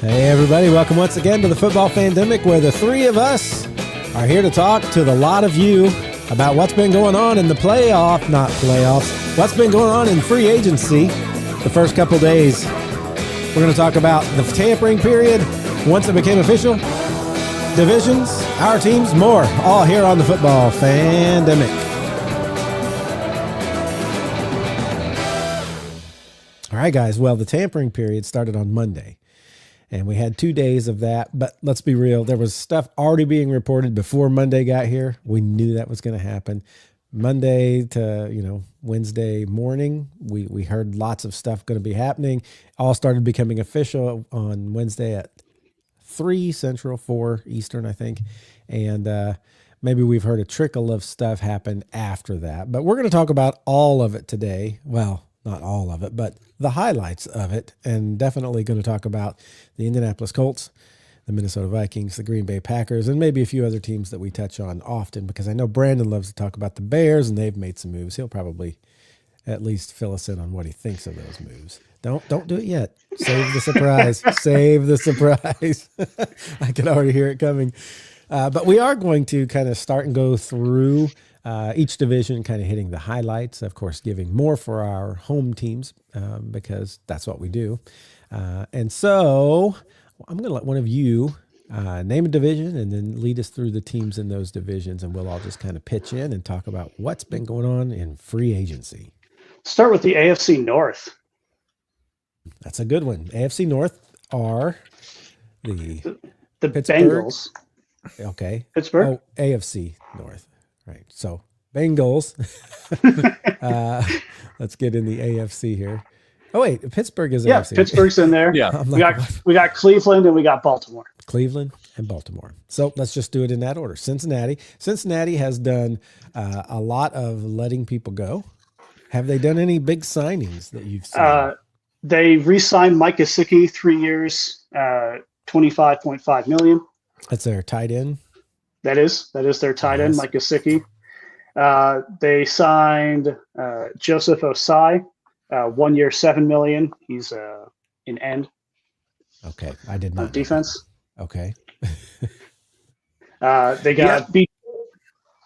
Hey everybody, welcome once again to the Football Fandemic, where the three of us are here to talk to the lot of you about what's been going on in the what's been going on in free agency the first couple days. We're going to talk about the tampering period, once it became official, divisions, our teams, more, all here on the Football Fandemic. All right, guys, well, the tampering period started on Monday. And we had 2 days of that, but let's be real. There was stuff already being reported before Monday got here. We knew that was going to happen. Monday to, Wednesday morning, we heard lots of stuff going to be happening. All started becoming official on Wednesday at 3 Central, 4 Eastern, I think. And maybe we've heard a trickle of stuff happen after that. But we're going to talk about all of it today. Well, not all of it, but the highlights of it, and definitely going to talk about the Indianapolis Colts, the Minnesota Vikings, the Green Bay Packers, and maybe a few other teams that we touch on often, because I know Brandon loves to talk about the Bears, and they've made some moves. He'll probably at least fill us in on what he thinks of those moves. Don't do it yet. Save the surprise. Save the surprise. I can already hear it coming. But we are going to kind of start and go through each division, kind of hitting the highlights, of course, giving more for our home teams because that's what we do. And so I'm going to let one of you name a division and then lead us through the teams in those divisions, and we'll all just kind of pitch in and talk about what's been going on in free agency. Start with the AFC North. That's a good one. AFC North are the Bengals. Okay. Pittsburgh. Oh, AFC North. Right. So Bengals. Let's get in the AFC here. Oh wait, Pittsburgh is AFC. Pittsburgh's in there. Yeah. We got Cleveland and we got Baltimore. Cleveland and Baltimore. So let's just do it in that order. Cincinnati. Cincinnati has done a lot of letting people go. Have they done any big signings that you've seen? They re-signed Mike Gesicki, 3 years, $25.5 million. That's their tight end. That is their tight end, Mike Gesicki. They signed Joseph Osai, 1 year, $7 million. He's an end. Okay, I did not. Defense. Okay. They got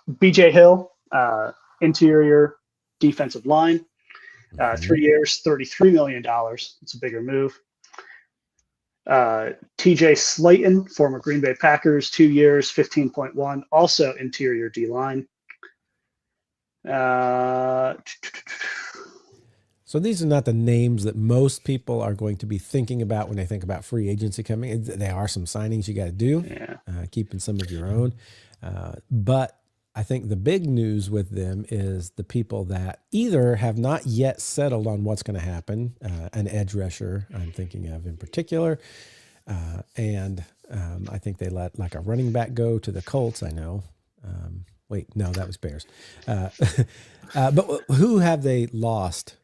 BJ Hill, interior defensive line, 3 years, $33 million. It's a bigger move. TJ Slayton, former Green Bay Packers, 2 years, 15.1, also interior D-line. So these are not the names that most people are going to be thinking about when they think about free agency coming. There are some signings you got to do, keeping some of your own. But I think the big news with them is the people that either have not yet settled on what's going to happen, an edge rusher I'm thinking of in particular, and I think they let like a running back go to the Colts, I know. Wait, no, that was Bears. But who have they lost?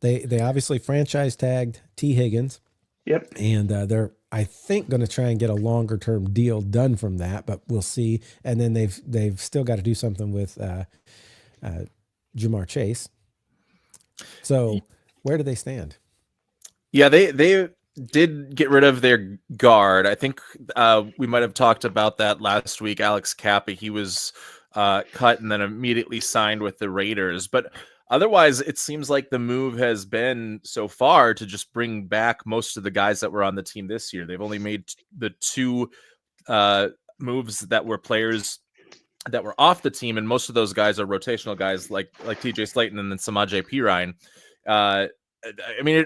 They obviously franchise tagged T. Higgins. Yep. And they're, I think, going to try and get a longer term deal done from that, but we'll see. And then they've still got to do something with Jamar Chase. So where do they stand? Yeah, they did get rid of their guard. I think we might have talked about that last week. Alex Kappa, he was cut and then immediately signed with the Raiders. But otherwise, it seems like the move has been so far to just bring back most of the guys that were on the team this year. They've only made the two moves that were players that were off the team, and most of those guys are rotational guys like TJ Slayton and then Samaje Perine. I mean,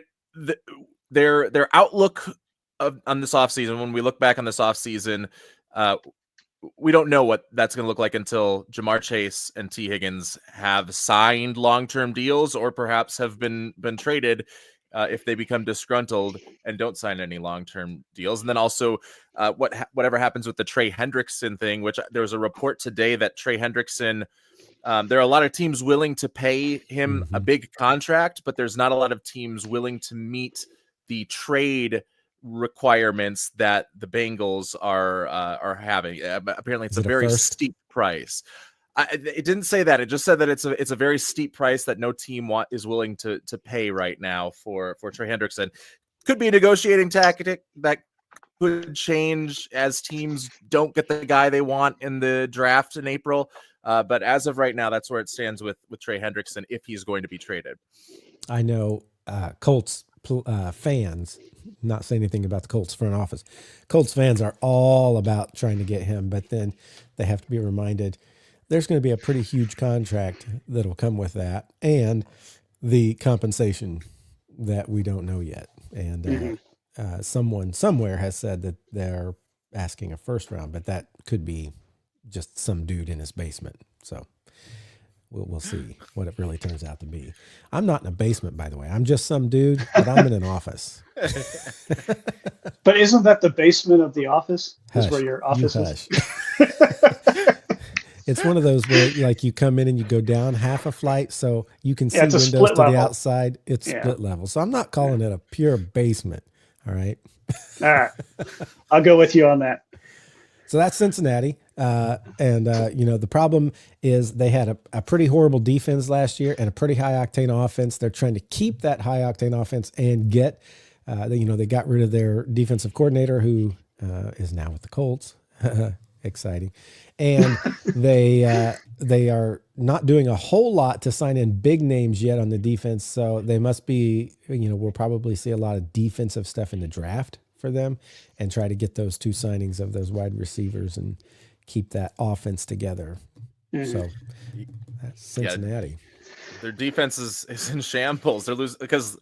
their outlook on this offseason, when we look back on this offseason, we don't know what that's going to look like until Jamar Chase and T. Higgins have signed long-term deals, or perhaps have been traded if they become disgruntled and don't sign any long-term deals. And then also whatever happens with the Trey Hendrickson thing, which there was a report today that Trey Hendrickson, there are a lot of teams willing to pay him a big contract, but there's not a lot of teams willing to meet the trade requirements that the Bengals are having. Apparently, it's a very steep price. It didn't say that. It just said that it's a very steep price that no team is willing to pay right now for Trey Hendrickson. Could be a negotiating tactic that could change as teams don't get the guy they want in the draft in April. But as of right now, that's where it stands with Trey Hendrickson if he's going to be traded. I know Colts fans, not saying anything about the Colts front office. Colts fans are all about trying to get him, but then they have to be reminded there's going to be a pretty huge contract that'll come with that, and the compensation that we don't know yet. And someone somewhere has said that they're asking a first round, but that could be just some dude in his basement. So we'll see what it really turns out to be. I'm not in a basement, by the way. I'm just some dude, but I'm in an office. But isn't that the basement of the office? Hush, is where your office is? It's one of those where like you come in and you go down half a flight, so you can see it's windows to level. the outside. It's split level. So I'm not calling it a pure basement. All right. All right. I'll go with you on that. So that's Cincinnati. The problem is they had a pretty horrible defense last year and a pretty high octane offense. They're trying to keep that high octane offense and get, they got rid of their defensive coordinator who is now with the Colts. Exciting. And they are not doing a whole lot to sign in big names yet on the defense. So they must be, we'll probably see a lot of defensive stuff in the draft for them and try to get those two signings of those wide receivers and keep that offense together. Mm-hmm. So that's Cincinnati. Their defense is in shambles. They're losing because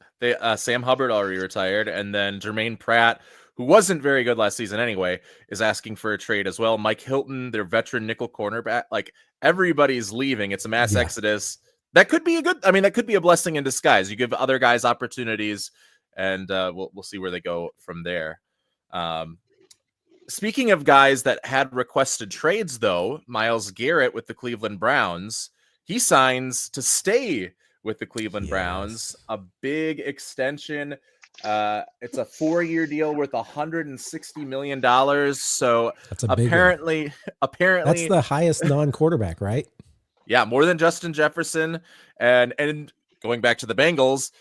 Sam Hubbard already retired, and then Jermaine Pratt, who wasn't very good last season anyway, is asking for a trade as well. Mike Hilton, their veteran nickel cornerback, like everybody's leaving. It's a mass exodus. That could be that could be a blessing in disguise. You give other guys opportunities, and we'll see where they go from there. Speaking of guys that had requested trades, though, Myles Garrett with the Cleveland Browns, he signs to stay with the Cleveland Browns, a big extension. It's a 4-year deal worth $160 million. So that's a apparently that's the highest non-quarterback, right? Yeah, more than Justin Jefferson. And going back to the Bengals,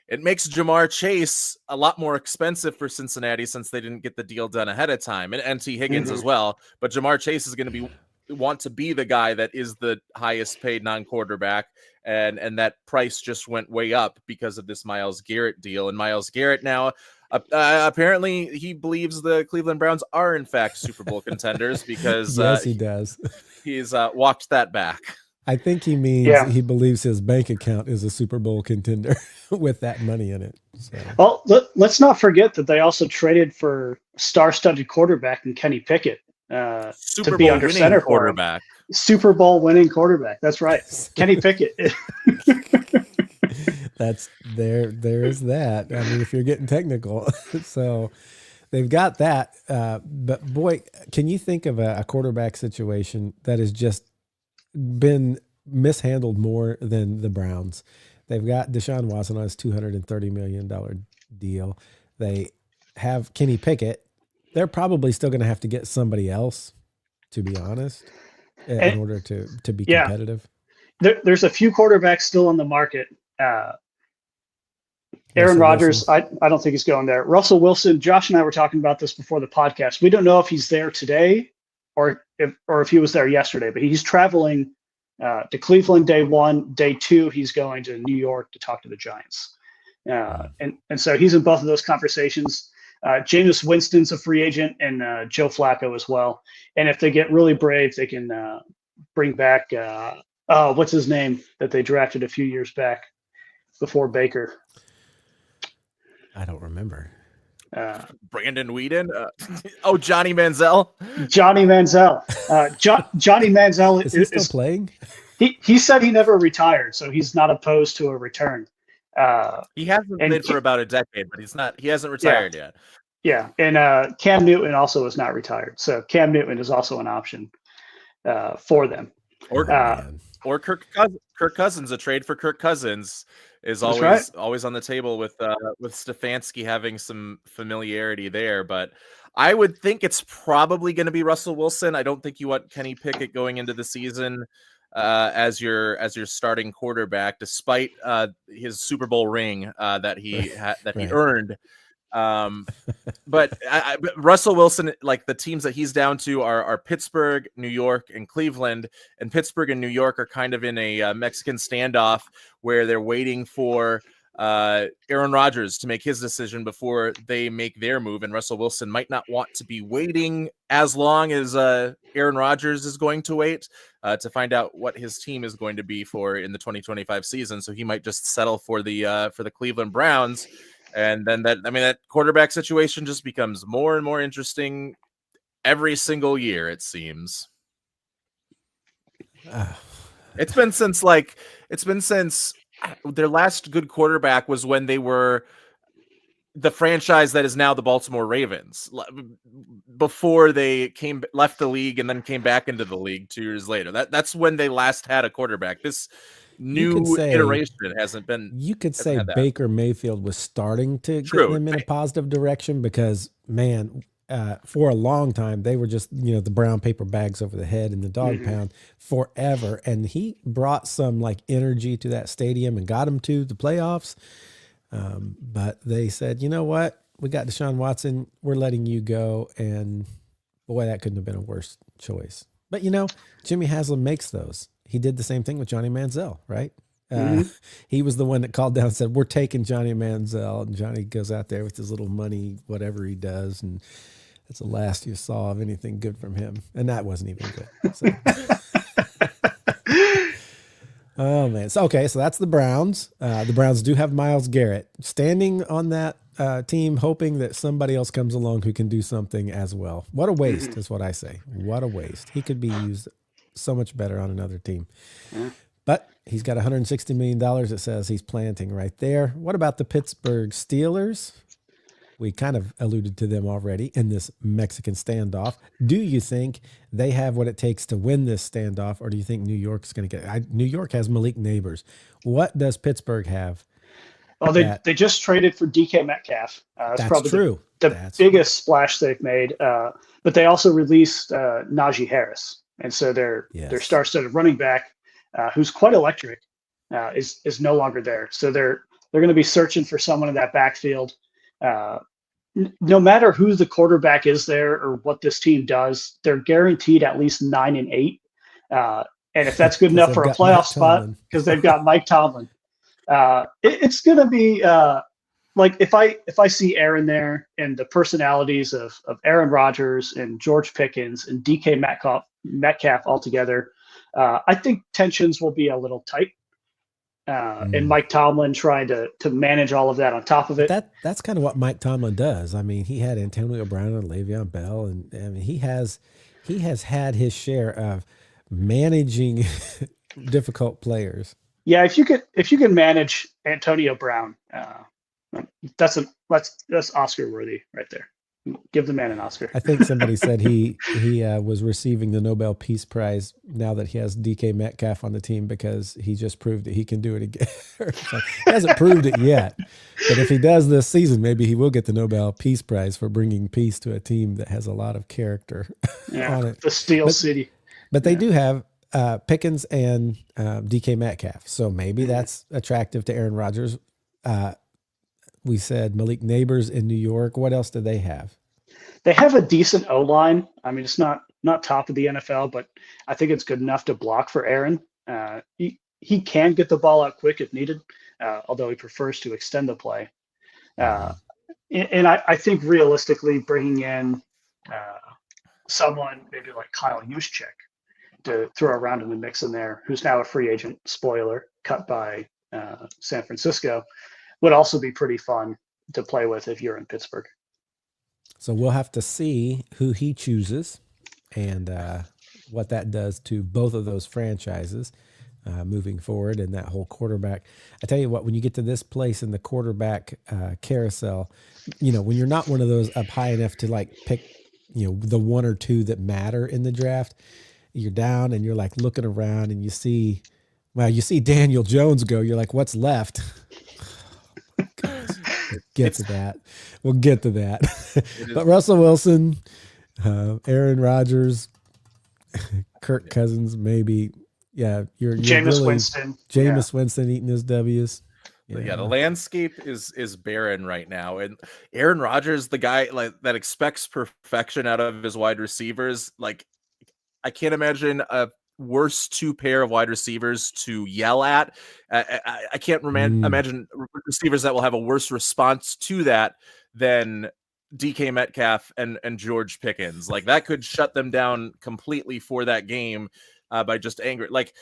it makes Jamar Chase a lot more expensive for Cincinnati since they didn't get the deal done ahead of time, and T. Higgins as well. But Jamar Chase is going to want to be the guy that is the highest paid non-quarterback, and that price just went way up because of this Myles Garrett deal. And Myles Garrett now, apparently he believes the Cleveland Browns are in fact Super Bowl contenders because yes, he does. He's walked that back. I think he means he believes his bank account is a Super Bowl contender with that money in it. So. Well, let's not forget that they also traded for star-studded quarterback in Kenny Pickett to be under center quarterback. Super Bowl winning quarterback. That's right, Kenny Pickett. That's there is that. I mean, if you're getting technical, so they've got that. But boy, can you think of a quarterback situation that has just been mishandled more than the Browns? They've got Deshaun Watson on his $230 million deal. They have Kenny Pickett. They're probably still going to have to get somebody else, to be honest, in order to be competitive. There's a few quarterbacks still on the market. Aaron Rodgers, I don't think he's going there. Russell Wilson, Josh and I were talking about this before the podcast. We don't know if he's there today or if he was there yesterday, but he's traveling to Cleveland day 1. Day 2, he's going to New York to talk to the Giants. And so he's in both of those conversations. Jameis Winston's a free agent, and Joe Flacco as well. And if they get really brave, they can bring back what's his name that they drafted a few years back before Baker. I don't remember. Brandon Weeden. Johnny Manziel. Johnny Manziel. Johnny Manziel is he still playing? He said he never retired, so he's not opposed to a return. He hasn't played for about a decade, but he hasn't retired yet. Yeah, and Cam Newton also is not retired, so Cam Newton is also an option for them. Or Kirk Cousins. A trade for Kirk Cousins is always on the table with Stefanski having some familiarity there. But I would think it's probably going to be Russell Wilson. I don't think you want Kenny Pickett going into the season as your starting quarterback, despite his Super Bowl ring that he earned. But but Russell Wilson, like the teams that he's down to are Pittsburgh, New York, and Cleveland. And Pittsburgh and New York are kind of in a Mexican standoff where they're waiting for Aaron Rodgers to make his decision before they make their move. And Russell Wilson might not want to be waiting as long as Aaron Rodgers is going to wait to find out what his team is going to be for in the 2025 season. So he might just settle for the Cleveland Browns. And then that quarterback situation just becomes more and more interesting every single year, it seems. It's been since their last good quarterback was when they were the franchise that is now the Baltimore Ravens, before they left the league and then came back into the league 2 years later. That's when they last had a quarterback. This new iteration hasn't been. You could say Baker Mayfield was starting to get them in a positive direction because, man, for a long time they were just the brown paper bags over the head and the dog pound forever, and he brought some like energy to that stadium and got them to the playoffs. But they said, you know what, we got Deshaun Watson, we're letting you go, and boy, that couldn't have been a worse choice. But Jimmy Haslam makes those. He did the same thing with Johnny Manziel, right? He was the one that called down and said, we're taking Johnny Manziel, and Johnny goes out there with his little money, whatever he does, and that's the last you saw of anything good from him, and that wasn't even good. So. Oh man. So that's the Browns. The Browns do have Myles Garrett standing on that team, hoping that somebody else comes along who can do something as well. What a waste is what I say. What a waste. He could be used so much better on another team. But he's got $160 million. It says he's planting right there. What about the Pittsburgh Steelers? We kind of alluded to them already in this Mexican standoff. Do you think they have what it takes to win this standoff, or do you think New York's going to get it? New York has Malik Neighbors. What does Pittsburgh have? Well, they just traded for DK Metcalf. That's probably true. The biggest splash they've made. But they also released Najee Harris, and so their star-studded running back, who's quite electric, is no longer there. So they're going to be searching for someone in that backfield. No matter who the quarterback is there or what this team does, they're guaranteed at least 9-8. And if that's good enough for a playoff spot, because they've got Mike Tomlin, it's going to be like if I see Aaron there and the personalities of Aaron Rodgers and George Pickens and DK Metcalf all together, I think tensions will be a little tight. And Mike Tomlin trying to manage all of that on top of it. That's kind of what Mike Tomlin does. I mean, he had Antonio Brown and Le'Veon Bell, and I mean, he has had his share of managing difficult players. Yeah, if you can manage Antonio Brown, that's Oscar worthy right there. Give the man an Oscar. I think somebody said he was receiving the Nobel Peace Prize now that he has DK Metcalf on the team because he just proved that he can do it again. He hasn't proved it yet, but if he does this season, maybe he will get the Nobel Peace Prize for bringing peace to a team that has a lot of character on it. The Steel City. But they do have Pickens and DK Metcalf, so maybe that's attractive to Aaron Rodgers. We said Malik Neighbors in New York. What else do they have? They have a decent O-line. I mean, it's not top of the NFL, but I think it's good enough to block for Aaron. He can get the ball out quick if needed, although he prefers to extend the play. And I think realistically bringing in someone maybe like Kyle Juszczyk to throw around in the mix in there, who's now a free agent, spoiler, cut by San Francisco, would also be pretty fun to play with if you're in Pittsburgh. So we'll have to see who he chooses and what that does to both of those franchises moving forward and that whole quarterback. I tell you what, when you get to this place in the quarterback carousel, when you're not one of those up high enough to like pick, the one or two that matter in the draft, you're down and you're like looking around and you see Daniel Jones go, you're like, what's left? We'll get to that. But Russell Wilson, Aaron Rodgers, Kirk Cousins, maybe. Yeah, you're Jameis Winston. Jameis Winston eating his W's. Yeah, the landscape is barren right now, and Aaron Rodgers, the guy like that expects perfection out of his wide receivers, like I can't imagine a worse two pair of wide receivers to yell at. I can't imagine receivers that will have a worse response to that than DK Metcalf and George Pickens. Like that could shut them down completely for that game by just anger. Like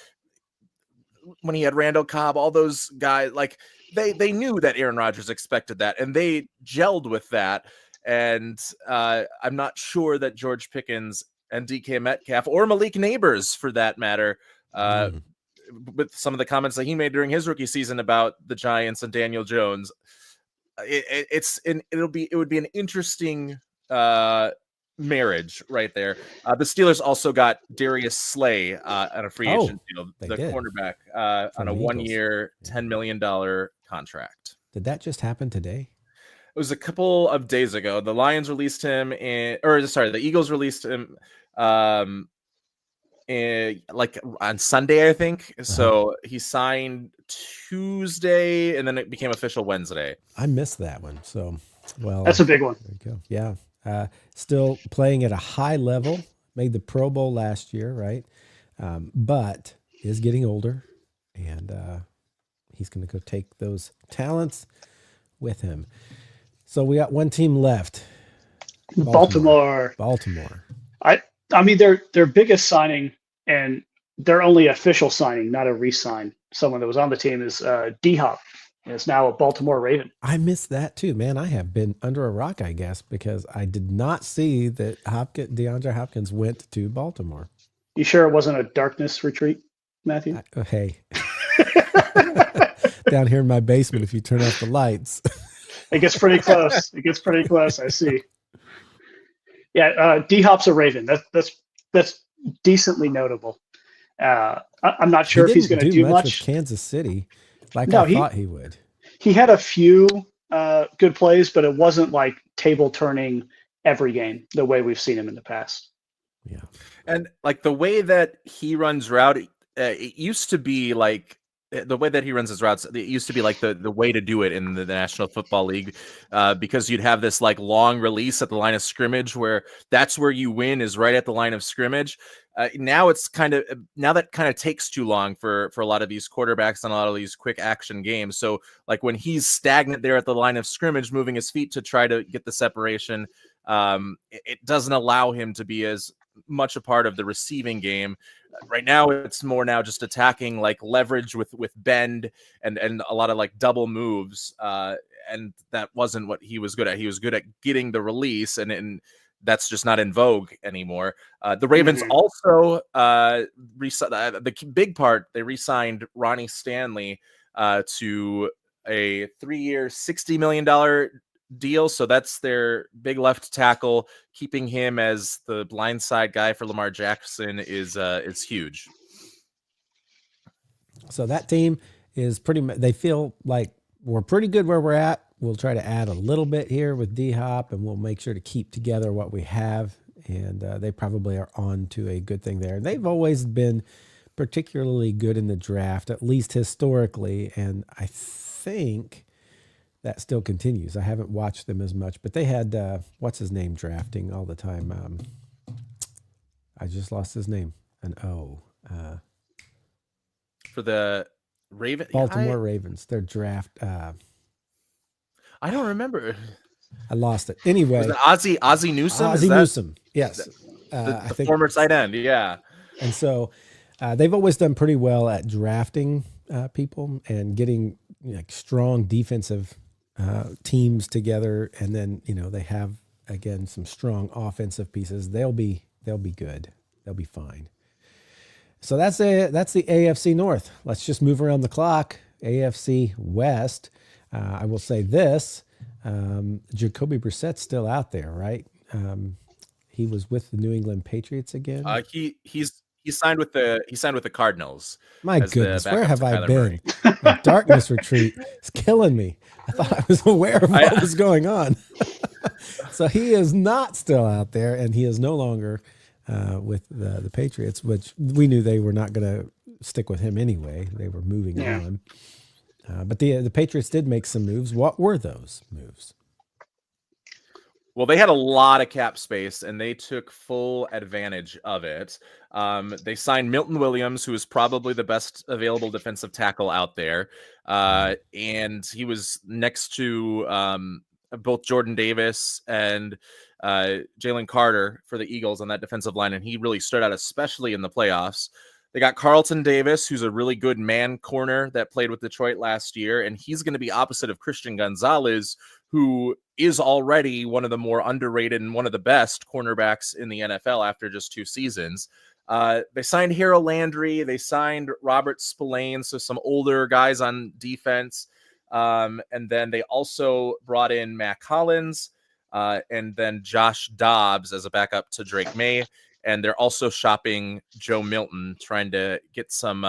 when he had Randall Cobb, all those guys, like they knew that Aaron Rodgers expected that, and they gelled with that. And I'm not sure that George Pickens and DK Metcalf or Malik Neighbors, for that matter, with some of the comments that he made during his rookie season about the Giants and Daniel Jones, it would be an interesting marriage right there. The Steelers also got Darius Slay on a free agent deal, the cornerback on a 1 year, $10 million contract. Did that just happen today? It was a couple of days ago. The Lions released him, the Eagles released him like on Sunday, I think. So he signed Tuesday, and then it became official Wednesday. I missed that one. So, well, that's a big one. There you go. Yeah. Still playing at a high level, made the Pro Bowl last year, right? But is getting older, and he's going to go take those talents with him. So we got one team left. Baltimore. I mean, their biggest signing, and their only official signing, not a re-sign, someone that was on the team, is D-Hop. Is now a Baltimore Raven. I missed that too, man. I have been under a rock, I guess, because I did not see that DeAndre Hopkins went to Baltimore. You sure it wasn't a darkness retreat, Matthew? Hey. Down here in my basement, if you turn off the lights. It gets pretty close. I see. Yeah, D-Hop's a Raven. That's decently notable. I'm not sure if he's going to do much with Kansas City, I thought he would. He had a few good plays, but it wasn't like table turning every game the way we've seen him in the past. Yeah, and like the way that he runs route, it used to be like. The way that he runs his routes, it used to be like the way to do it in the National Football League, because you'd have this like long release at the line of scrimmage where that's where you win, is right at the line of scrimmage. Now that kind of takes too long for a lot of these quarterbacks and a lot of these quick action games. So like when he's stagnant there at the line of scrimmage, moving his feet to try to get the separation, it doesn't allow him to be as much a part of the receiving game. Right now it's more now just attacking, like leverage with bend and a lot of like double moves, and that wasn't what he was good at. He was good at getting the release, and that's just not in vogue anymore. The Ravens also the big part, they re-signed Ronnie Stanley to a 3-year $60 million deal. So that's their big left tackle. Keeping him as the blindside guy for Lamar Jackson is huge. So that team is they feel like we're pretty good where we're at. We'll try to add a little bit here with D-Hop, and we'll make sure to keep together what we have. And they probably are on to a good thing there. They've always been particularly good in the draft, at least historically. And I think that still continues. I haven't watched them as much, but they had, what's his name, drafting all the time. I just lost his name. For the Baltimore Ravens, their draft. I don't remember. I lost it. Anyway. Was it Ozzie Newsome? Ozzie Newsome, yes. I think former tight end, yeah. And so they've always done pretty well at drafting people and getting like strong defensive teams together, and then they have again some strong offensive pieces. They'll be good. They'll be fine. So that's the AFC North. Let's just move around the clock. AFC West. I will say this: Jacoby Brissett's still out there, right? He was with the New England Patriots again. He signed with the Cardinals. My goodness, where have I been? The darkness retreat is killing me. I thought I was aware of what was going on. So he is not still out there, and he is no longer with the Patriots, which we knew they were not going to stick with him anyway. They were moving on. But the Patriots did make some moves. What were those moves? Well, they had a lot of cap space, and they took full advantage of it. They signed Milton Williams, who is probably the best available defensive tackle out there. And he was next to both Jordan Davis and Jalen Carter for the Eagles on that defensive line, and he really stood out, especially in the playoffs. They got Carlton Davis, who's a really good man corner that played with Detroit last year, and he's going to be opposite of Christian Gonzalez, who is already one of the more underrated and one of the best cornerbacks in the NFL after just 2 seasons. They signed Hero Landry. They signed Robert Spillane, so some older guys on defense. And then they also brought in Matt Collins and then Josh Dobbs as a backup to Drake May. And they're also shopping Joe Milton, trying to get some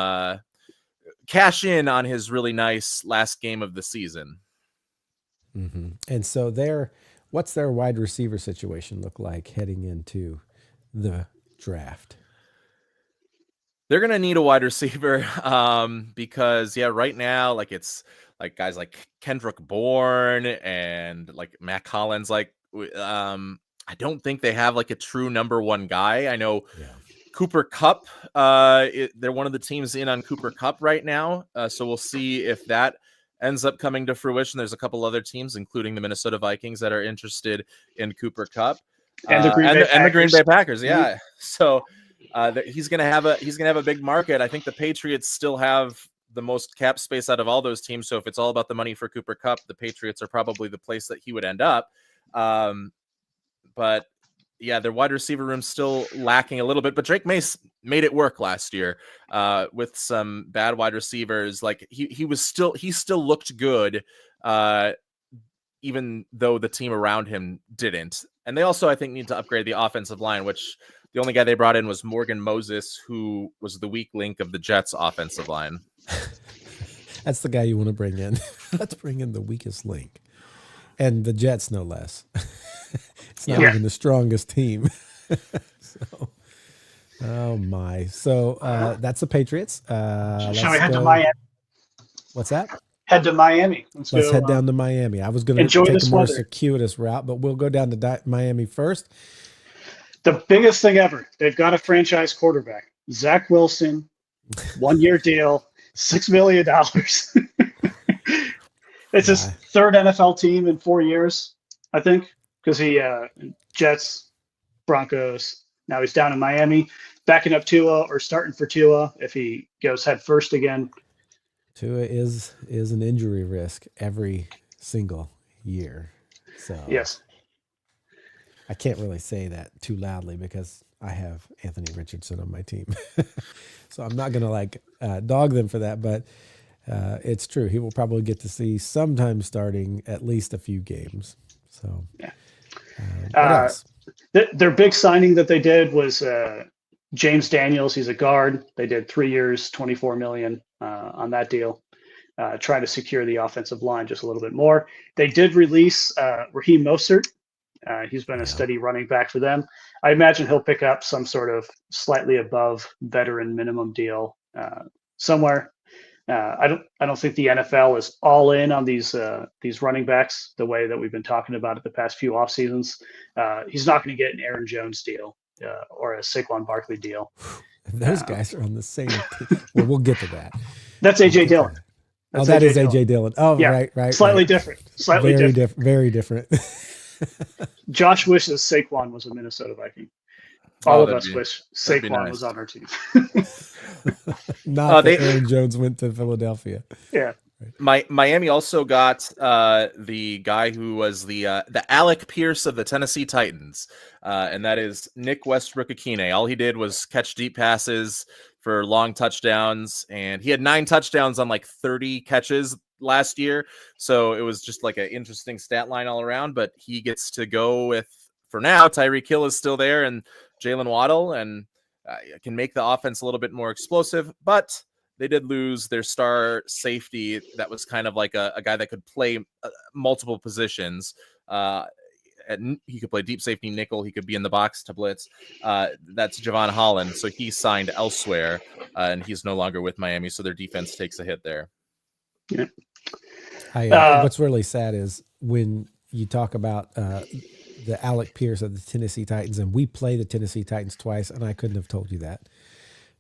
cash in on his really nice last game of the season. Mm-hmm. And so what's their wide receiver situation look like heading into the draft? They're going to need a wide receiver because, right now, it's like guys like Kendrick Bourne and like Matt Collins, I don't think they have like a true number one guy. I know Cooper Kupp, they're one of the teams in on Cooper Kupp right now. So we'll see if that ends up coming to fruition. There's a couple other teams, including the Minnesota Vikings, that are interested in Cooper Kupp and the Green Bay Packers. Yeah. So he's going to have a big market. I think the Patriots still have the most cap space out of all those teams. So if it's all about the money for Cooper Kupp, the Patriots are probably the place that he would end up. But their wide receiver room's still lacking a little bit, but Drake Mace made it work last year with some bad wide receivers. Like he still looked good, even though the team around him didn't. And they also, I think, need to upgrade the offensive line, which the only guy they brought in was Morgan Moses, who was the weak link of the Jets offensive line. That's the guy you want to bring in. Let's bring in the weakest link. And the Jets, no less. It's not even the strongest team. Oh my! So that's the Patriots. Shall we head to Miami? What's that? Head to Miami. Let's head down to Miami. I was going to take a more circuitous route, but we'll go down to Miami first. The biggest thing ever. They've got a franchise quarterback, Zach Wilson, 1-year deal, $6 million. It's his third NFL team in 4 years, I think, because he Jets, Broncos. Now he's down in Miami, backing up Tua or starting for Tua if he goes head first again. Tua is an injury risk every single year. So yes, I can't really say that too loudly because I have Anthony Richardson on my team. So I'm not going to dog them for that, but it's true. He will probably get to see sometimes starting at least a few games. So what else? Their big signing that they did was James Daniels. He's a guard. They did 3 years, $24 million on that deal, trying to secure the offensive line just a little bit more. They did release Raheem Mostert. He's been a steady running back for them. I imagine he'll pick up some sort of slightly above veteran minimum deal somewhere. I don't think the NFL is all in on these running backs the way that we've been talking about it the past few off seasons. He's not going to get an Aaron Jones deal or a Saquon Barkley deal. Those guys are on the same team. Well, we'll get to that. That's AJ Dillon. That is AJ Dillon. Oh, yeah. Right. Slightly different. Very different. Josh wishes Saquon was a Minnesota Viking. All of us wish Saquon was on our team. Not that Aaron Jones went to Philadelphia. Yeah. Miami also got the guy who was the Alec Pierce of the Tennessee Titans, and that is Nick Westbrook-Akine. All he did was catch deep passes for long touchdowns, and he had 9 touchdowns on 30 catches last year. So it was just an interesting stat line all around. But he gets to go with, for now, Tyreek Hill is still there, and Jalen Waddle, and can make the offense a little bit more explosive. But they did lose their star safety that was kind of like a guy that could play multiple positions. And he could play deep safety, nickel. He could be in the box to blitz. That's Javon Holland. So he signed elsewhere, and he's no longer with Miami. So their defense takes a hit there. Yeah. What's really sad is when you talk about the Alec Pierce of the Tennessee Titans, and we play the Tennessee Titans twice, and I couldn't have told you that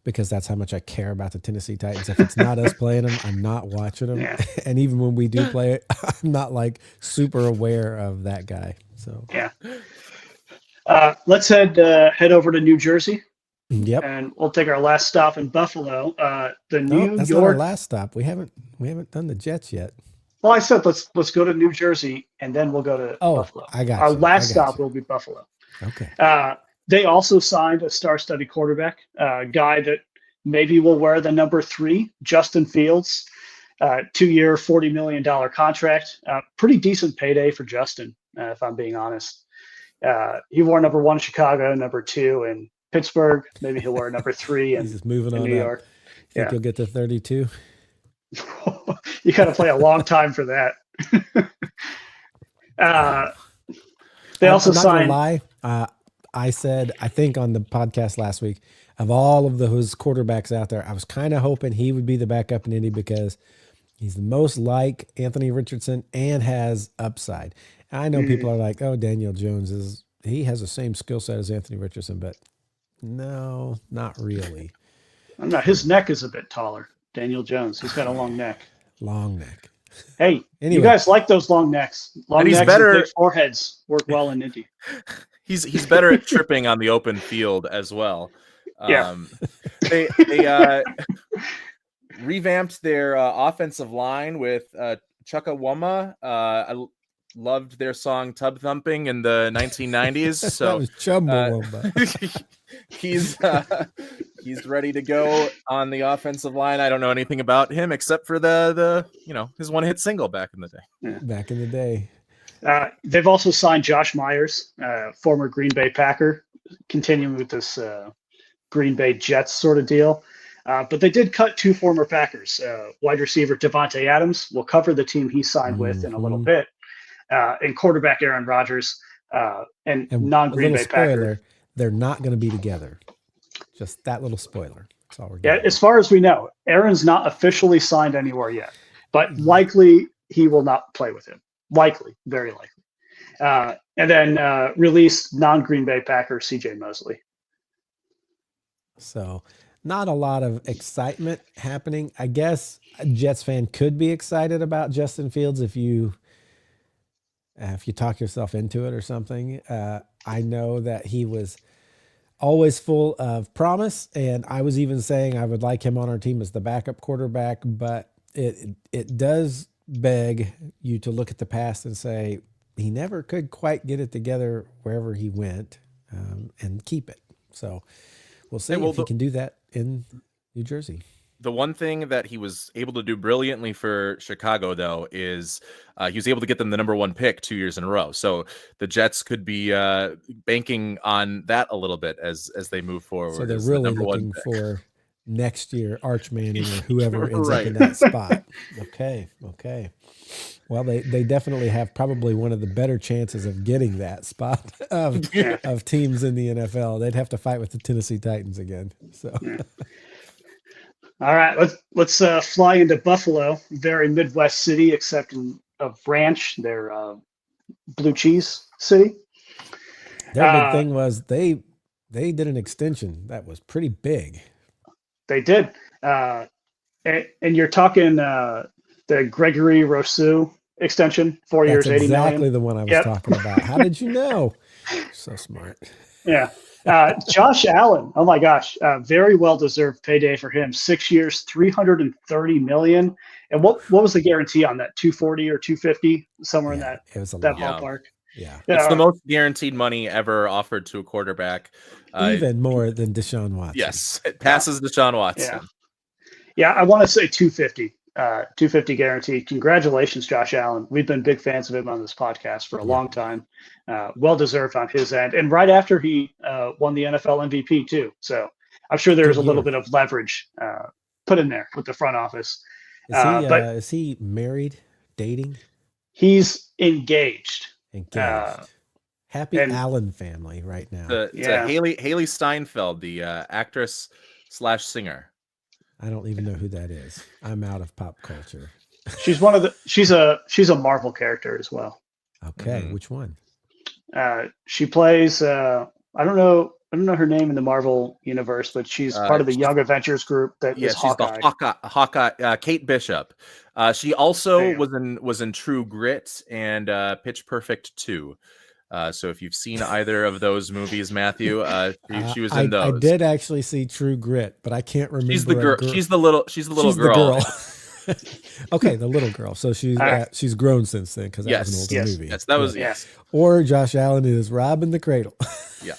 because that's how much I care about the Tennessee Titans. If it's not us playing them, I'm not watching them. Yeah. And even when we do play it, I'm not like super aware of that guy. So yeah. Let's head over to New Jersey. Yep. And we'll take our last stop in Buffalo. That's not our last stop. We haven't done the Jets yet. Well, I said let's go to New Jersey and then we'll go to Buffalo. I got our you. last stop will be Buffalo. Okay. They also signed a star-studded quarterback, guy that maybe will wear the number 3, Justin Fields, 2-year, $40 million contract. Pretty decent payday for Justin, if I'm being honest. He wore number 1 in Chicago, number 2 in Pittsburgh. Maybe he'll wear number 3 He's just moving on New up. York. Think you'll get to 32? You got to play a long time for that. They also signed. I'm not gonna lie. I said, I think on the podcast last week, of all of those quarterbacks out there, I was kind of hoping he would be the backup in Indy because he's the most like Anthony Richardson and has upside. I know people are like, oh, Daniel Jones he has the same skill set as Anthony Richardson, but no, not really. I'm not. His neck is a bit taller. Daniel Jones. He's got a long neck. Long neck. Hey, anyway. You guys like those long necks. Long necks and big foreheads work well in Indy. He's better at tripping on the open field as well. Yeah. They revamped their offensive line with Chukwuma. I loved their song "Tub Thumping" in the 1990s. So that was Chumbawamba. He's ready to go on the offensive line. I don't know anything about him except for the his one-hit single back in the day. Yeah. Back in the day. They've also signed Josh Myers, former Green Bay Packer, continuing with this Green Bay Jets sort of deal. But they did cut 2 former Packers. Wide receiver Devontae Adams will cover the team he signed with in a little bit. And quarterback Aaron Rodgers and non-Green Bay Packer. They're not going to be together. Just that little spoiler. That's all we're getting. Yeah, as far as we know, Aaron's not officially signed anywhere yet, but likely he will not play with him. Likely, very likely. And then released non-Green Bay Packer CJ Mosley. So not a lot of excitement happening. I guess a Jets fan could be excited about Justin Fields if you talk yourself into it or something. I know that he was always full of promise, and I was even saying I would like him on our team as the backup quarterback, but it does beg you to look at the past and say he never could quite get it together wherever he went and keep it. So we'll see if he can do that in New Jersey. The one thing that he was able to do brilliantly for Chicago, though, is he was able to get them the number 1 pick 2 years in a row. So the Jets could be banking on that a little bit as they move forward. So they're really looking for next year Arch Manning or whoever ends up in that spot. Okay. Well, they definitely have probably one of the better chances of getting that spot of teams in the NFL. They'd have to fight with the Tennessee Titans again. So. Yeah. All right, let's fly into Buffalo, very Midwest city, except of Ranch, their blue cheese city. Their big thing was they did an extension that was pretty big. They did, and you're talking the Gregory Rousseau extension, 4 years, $80 million. Exactly the one I was talking about. How did you know? So smart. Yeah. Josh Allen, oh my gosh, very well-deserved payday for him. 6 years, $330 million. And what was the guarantee on that? 240 or 250, somewhere in that ballpark. Yeah. It's the most guaranteed money ever offered to a quarterback. Even more than Deshaun Watson. Yes, it passes Deshaun Watson. Yeah, I want to say 250. 250 guarantee. Congratulations, Josh Allen. We've been big fans of him on this podcast for a long time. Well deserved on his end, and right after he won the NFL MVP too. So I'm sure there's a little bit of leverage put in there with the front office. Is he married, dating? He's engaged. Happy Allen family right now. Haley Steinfeld, the actress / singer. I don't even know who that is. I'm out of pop culture. She's one of the. She's a Marvel character as well. Okay, which one? She plays. I don't know. I don't know her name in the Marvel universe, but she's part of the Young Avengers group that is she's Hawkeye. the Hawkeye. Kate Bishop. She also was in True Grit and Pitch Perfect 2. So if you've seen either of those movies, Matthew, she was in those. I did actually see True Grit, but I can't remember. She's the girl. She's the little girl. Okay, the little girl. So she's grown since then because that was an older movie. Yes, that was yes. Or Josh Allen is robbing the cradle. Yeah.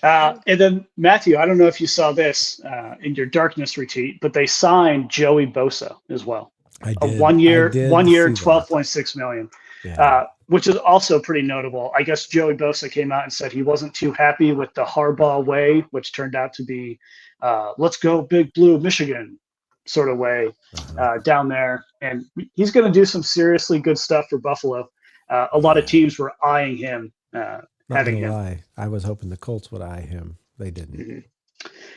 And then Matthew, I don't know if you saw this in your Darkness retreat, but they signed Joey Bosa as well. I did. A 1 year, 12.6 million. Yeah. Which is also pretty notable. I guess Joey Bosa came out and said he wasn't too happy with the Harbaugh way, which turned out to be let's go Big Blue Michigan sort of way down there. And he's going to do some seriously good stuff for Buffalo. A lot of teams were eyeing him. Not gonna lie, I was hoping the Colts would eye him. They didn't.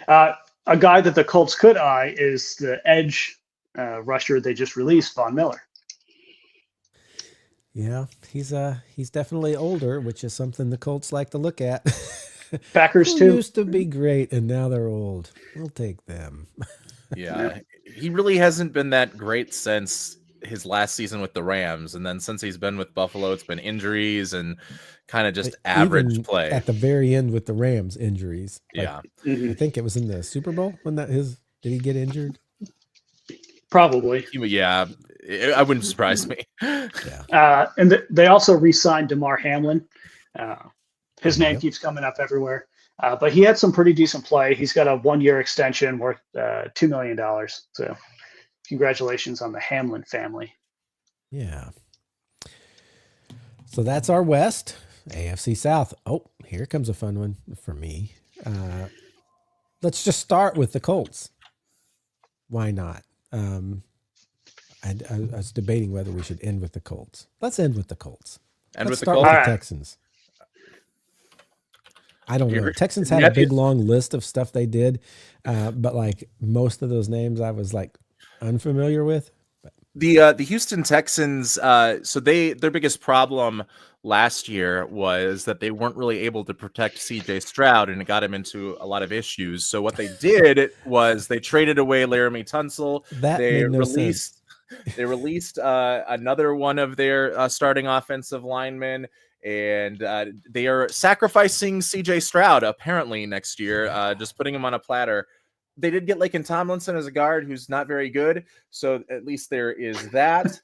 A guy that the Colts could eye is the edge rusher they just released, Von Miller. Yeah, he's definitely older, which is something the Colts like to look at. Packers Who too used to be great, and now they're old. We'll take them. Yeah, he really hasn't been that great since his last season with the Rams, and then since he's been with Buffalo, it's been injuries and kind of just average Even play. At the very end with the Rams, injuries. Yeah, I think it was in the Super Bowl when did he get injured? Probably. Yeah, I wouldn't surprise me. Yeah. And they also re-signed DeMar Hamlin. His name keeps coming up everywhere. But he had some pretty decent play. He's got a 1 year extension worth $2 million. So congratulations on the Hamlin family. Yeah. So that's our West. AFC South. Oh, here comes a fun one for me. Let's just start with the Colts. Why not? I was debating whether we should end with the Colts. Let's end with the Colts. Let's start with the Texans. I don't know. Texans had a big long list of stuff they did, but like most of those names I was like unfamiliar with. The Houston Texans, so their biggest problem last year was that they weren't really able to protect CJ Stroud, and it got him into a lot of issues. So what they did was they traded away Laramie Tunsil. That made no sense. They released another one of their starting offensive linemen, and they are sacrificing CJ Stroud apparently next year, just putting him on a platter. They did get Laken Tomlinson as a guard who's not very good, so at least there is that.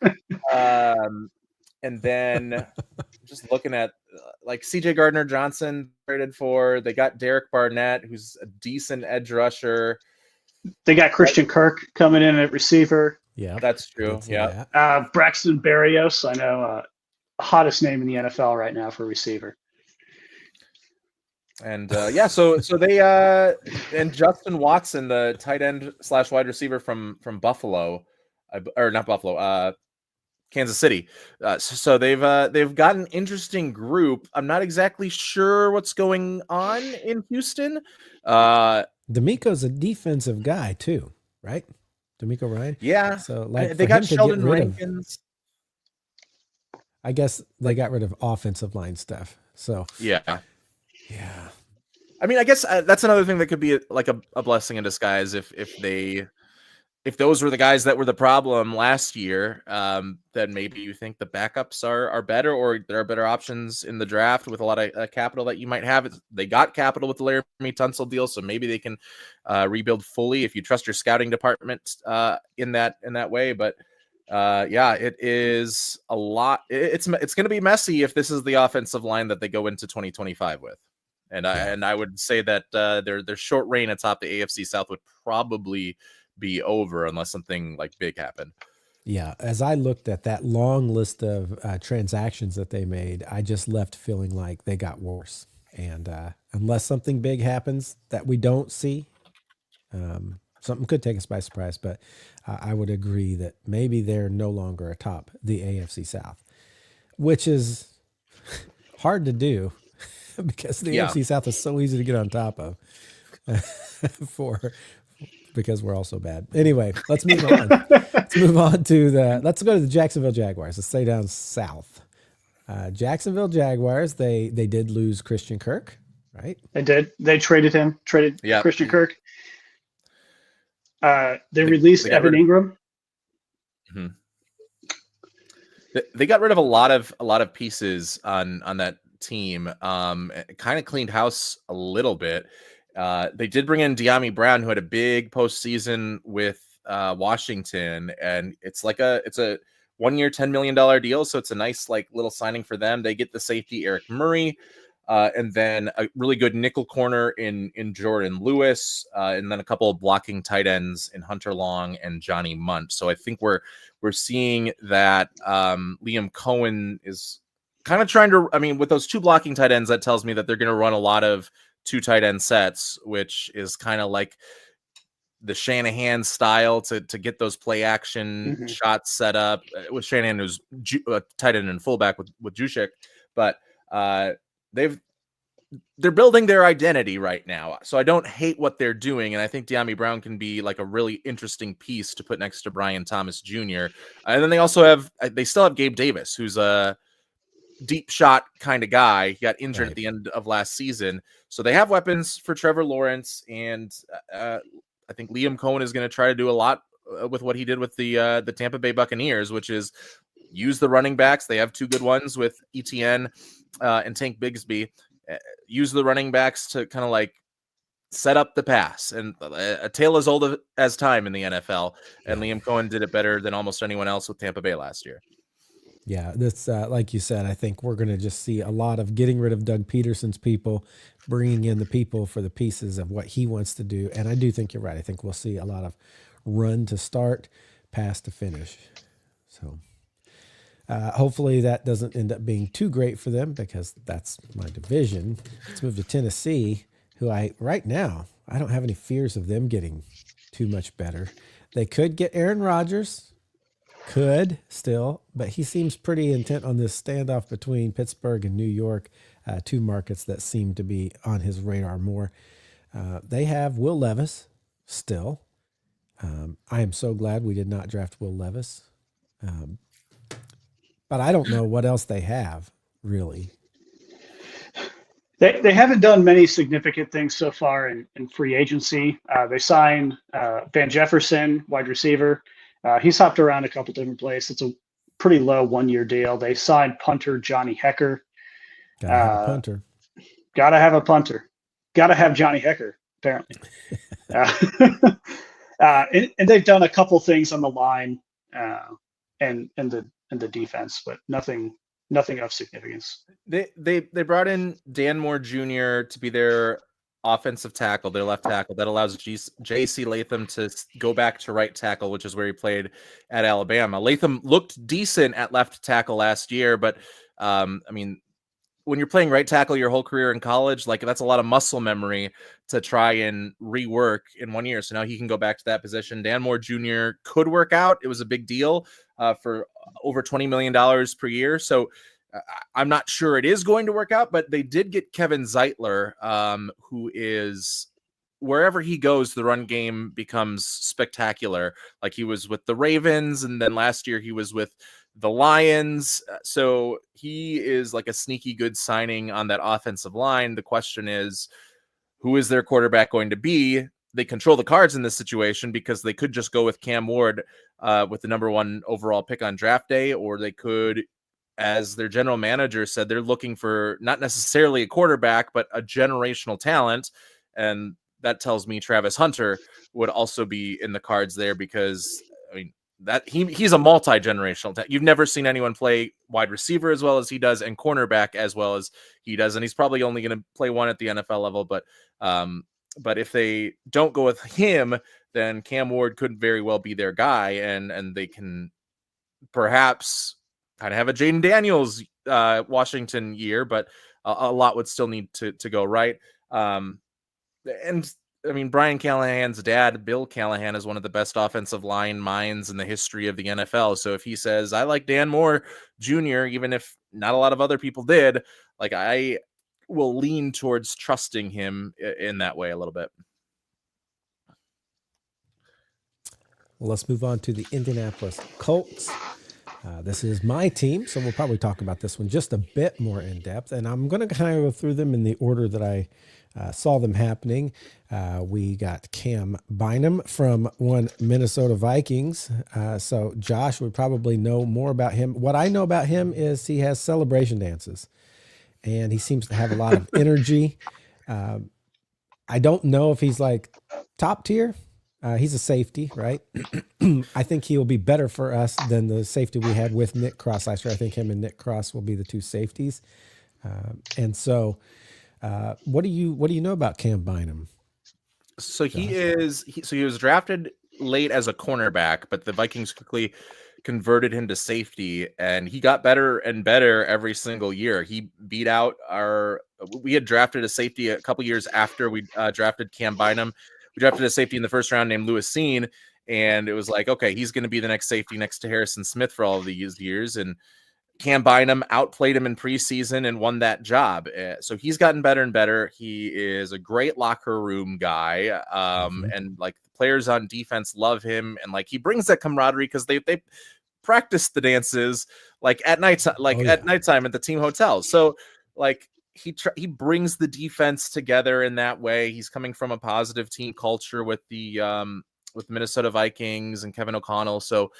And then just looking at like CJ Gardner-Johnson traded for, they got Derek Barnett, who's a decent edge rusher. They got Christian Kirk coming in at receiver. Yeah, that's true. Yeah. Braxton Berrios, I know, hottest name in the NFL right now for receiver. And so they and Justin Watson, the tight end / wide receiver from Buffalo, or not Buffalo, Kansas City. So they've got an interesting group. I'm not exactly sure what's going on in Houston. D'Amico's a defensive guy too, right? D'Amico Ryan. Yeah. So like they got Sheldon Rankins. I guess they got rid of offensive line stuff. So yeah. Yeah. I mean, I guess that's another thing that could be like a blessing in disguise if those were the guys that were the problem last year, then maybe you think the backups are better, or there are better options in the draft with a lot of capital that you might have. They got capital with the Laramie Tunsil deal, so maybe they can rebuild fully if you trust your scouting department in that way. But it is a lot. It's going to be messy if this is the offensive line that they go into 2025 with. And I would say that their short reign atop the AFC South would probably be over unless something like big happened. Yeah, as I looked at that long list of transactions that they made, I just left feeling like they got worse. And unless something big happens that we don't see, something could take us by surprise. But I would agree that maybe they're no longer atop the AFC South, which is hard to do. Because the AFC South is so easy to get on top of for because we're all so bad. Anyway, let's move on. Let's go to the Jacksonville Jaguars. Let's stay down south. Jacksonville Jaguars, they did lose Christian Kirk, right? They did. They traded Yeah. Christian Kirk. They released Evan Ingram. They got rid of a lot of pieces on that team. Kind of cleaned house a little bit. They did bring in De'Ami Brown, who had a big postseason with Washington, and it's a 1 year, $10 million deal. So it's a nice little signing for them. They get the safety Eric Murray, and then a really good nickel corner in Jordan Lewis, and then a couple of blocking tight ends in Hunter Long and Johnny Munt. So I think we're seeing that Liam Cohen is kind of trying to, with those two blocking tight ends, that tells me that they're going to run a lot of 2 tight end sets, which is kind of like the Shanahan style to get those play action shots set up with Shanahan, who's tight end and fullback with Juszczyk, but they're building their identity right now. So I don't hate what they're doing. And I think De'Ami Brown can be a really interesting piece to put next to Brian Thomas Jr. And then they still have Gabe Davis, who's a deep shot kind of guy. He got injured at the end of last season. So they have weapons for Trevor Lawrence. And I think Liam Cohen is going to try to do a lot with what he did with the Tampa Bay Buccaneers, which is use the running backs. They have 2 good ones with ETN and Tank Bigsby. Use the running backs to kind of set up the pass, and a tale as old as time in the NFL. And Liam Cohen did it better than almost anyone else with Tampa Bay last year. Yeah, that's like you said, I think we're going to just see a lot of getting rid of Doug Peterson's people, bringing in the people for the pieces of what he wants to do. And I do think you're right. I think we'll see a lot of run to start, pass to finish. So hopefully that doesn't end up being too great for them, because that's my division. Let's move to Tennessee, who right now, I don't have any fears of them getting too much better. They could get Aaron Rodgers. Could still, but he seems pretty intent on this standoff between Pittsburgh and New York, 2 markets that seem to be on his radar more. They have Will Levis still. I am so glad we did not draft Will Levis. But I don't know what else they have, really. They haven't done many significant things so far in free agency. They signed Van Jefferson, wide receiver. He's hopped around a couple different places. It's a pretty low 1-year deal. They signed punter Johnny Hecker. Gotta have a punter. Gotta have a punter. Gotta have Johnny Hecker, apparently. And they've done a couple things on the line and the defense, but nothing of significance. They brought in Dan Moore Jr. to be their offensive tackle, their left tackle. That allows J.C. Latham to go back to right tackle, which is where he played at Alabama. Latham looked decent at left tackle last year, but when you're playing right tackle your whole career in college, that's a lot of muscle memory to try and rework in 1 year. So now he can go back to that position. Dan Moore Jr. could work out. It was a big deal for over $20 million per year. So I'm not sure it is going to work out, but they did get Kevin Zeitler, who is, wherever he goes, the run game becomes spectacular. He was with the Ravens, and then last year he was with the Lions. So he is a sneaky good signing on that offensive line. The question is, who is their quarterback going to be? They control the cards in this situation, because they could just go with Cam Ward with the number 1 overall pick on draft day, or they could, as their general manager said, they're looking for not necessarily a quarterback, but a generational talent. And that tells me Travis Hunter would also be in the cards there, because that he's a multi-generational talent. You've never seen anyone play wide receiver as well as he does, and cornerback as well as he does. And he's probably only going to play one at the NFL level. But if they don't go with him, then Cam Ward could very well be their guy, and they can perhaps kind of have a Jaden Daniels Washington year, but a lot would still need to go right. And Brian Callahan's dad, Bill Callahan, is one of the best offensive line minds in the history of the NFL. So if he says, I like Dan Moore Jr., even if not a lot of other people did, I will lean towards trusting him in that way a little bit. Well, let's move on to the Indianapolis Colts. This is my team, so we'll probably talk about this one just a bit more in depth. And I'm going to kind of go through them in the order that I saw them happening. We got Cam Bynum from one Minnesota Vikings. So Josh would probably know more about him. What I know about him is he has celebration dances, and he seems to have a lot of energy. I don't know if he's like top tier. He's a safety, right? I think he will be better for us than the safety we had with Nick Cross last year. I think him and Nick Cross will be the two safeties. And so, what do you know about Cam Bynum? So he was drafted late as a cornerback, but the Vikings quickly converted him to safety, and he got better and better every single year. He beat out we had drafted a safety a couple years after we drafted Cam Bynum. We drafted a safety in the first round named Lewis Seen, and it was like, okay, he's going to be the next safety next to Harrison Smith for all of these years. And Cam Bynum outplayed him in preseason and won that job. So he's gotten better and better. He is a great locker room guy. And like the players on defense love him. And like, he brings that camaraderie because they practice the dances like at night, at nighttime at the team hotel. So like he brings the defense together in that way. He's coming from a positive team culture with the Minnesota Vikings and Kevin O'Connell. So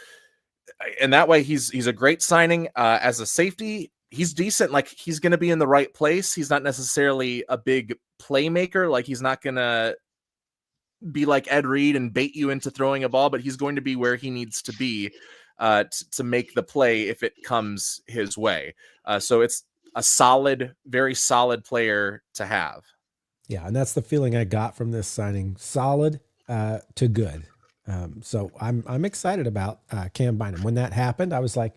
in that way, he's a great signing. As a safety, he's decent. Like, he's going to be in the right place. He's not necessarily a big playmaker. Like, he's not going to be like Ed Reed and bait you into throwing a ball, but he's going to be where he needs to be to make the play if it comes his way. So it's a solid, very solid player to have. Yeah, and that's the feeling I got from this signing. Solid to good. So I'm excited about Cam Bynum. When that happened, I was like,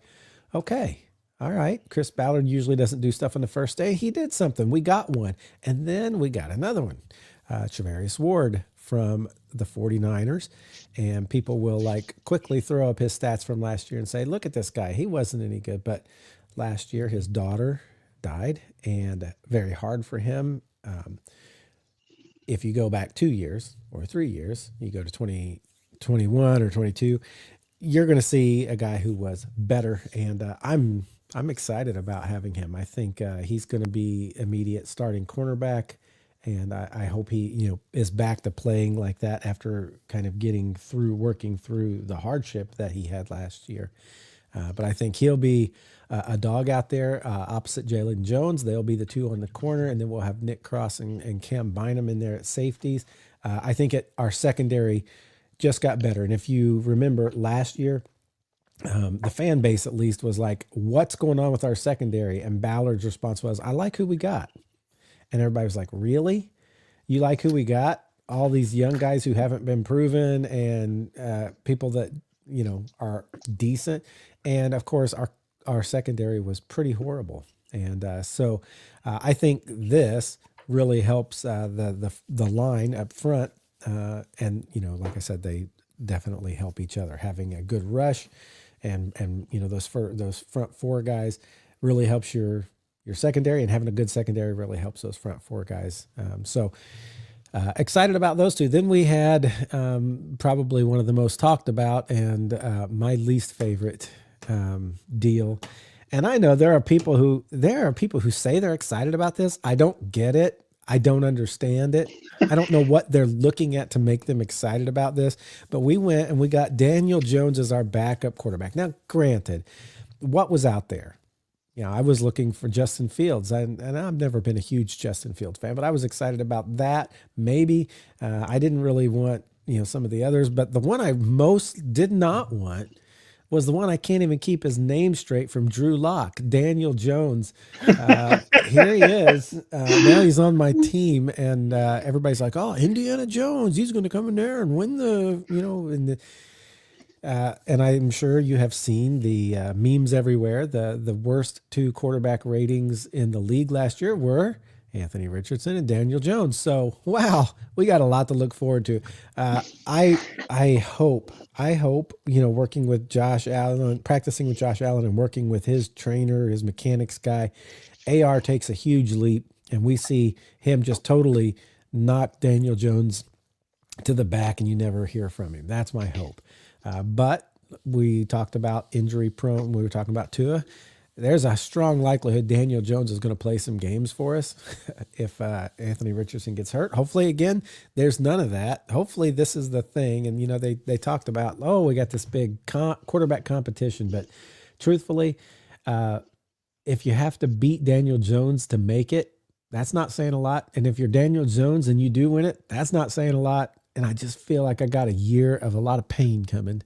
okay, all right. Chris Ballard usually doesn't do stuff on the first day. He did something. We got one. And then we got another one. Charvarius Ward from the 49ers. And people will like quickly throw up his stats from last year and say, look at this guy. He wasn't any good. But last year, his daughter died, and very hard for him. If you go back 2 years or 3 years, you go to 2021 or 22, you're going to see a guy who was better. And I'm excited about having him. I think he's going to be immediate starting cornerback. And I hope he, is back to playing like that after kind of working through the hardship that he had last year. But I think he'll be a dog out there opposite Jalen Jones. They'll be the two on the corner, and then we'll have Nick Cross and Cam Bynum in there at safeties. I think our secondary just got better. And if you remember last year, the fan base at least was like, what's going on with our secondary? And Ballard's response was, I like who we got. And everybody was like, really? You like who we got? All these young guys who haven't been proven and people that, are decent. And of course, our secondary was pretty horrible. And so I think this really helps the line up front. And, like I said, they definitely help each other. Having a good rush and those front four guys really helps your secondary, and having a good secondary really helps those front four guys. So excited about those two. Then we had probably one of the most talked about and my least favorite deal. And I know there are people who say they're excited about this. I don't get it. I don't understand it. I don't know what they're looking at to make them excited about this. But we went and we got Daniel Jones as our backup quarterback. Now, granted, what was out there? I was looking for Justin Fields, and I've never been a huge Justin Fields fan, but I was excited about that. Maybe I didn't really want, some of the others, but the one I most did not want was the one I can't even keep his name straight, from Drew Lock, Daniel Jones. Here he is. Now he's on my team, and everybody's like, oh, Indiana Jones, he's going to come in there and win and I'm sure you have seen the memes everywhere. The worst two quarterback ratings in the league last year were Anthony Richardson and Daniel Jones. So, wow, we got a lot to look forward to. I hope, working with Josh Allen, practicing with Josh Allen and working with his trainer, his mechanics guy, AR takes a huge leap, and we see him just totally knock Daniel Jones to the back and you never hear from him. That's my hope. But we talked about injury prone. We were talking about Tua. There's a strong likelihood Daniel Jones is going to play some games for us if Anthony Richardson gets hurt. Hopefully, again, there's none of that. Hopefully, this is the thing. And, they talked about, we got this big quarterback competition. But truthfully, if you have to beat Daniel Jones to make it, that's not saying a lot. And if you're Daniel Jones and you do win it, that's not saying a lot. And I just feel like I got a year of a lot of pain coming.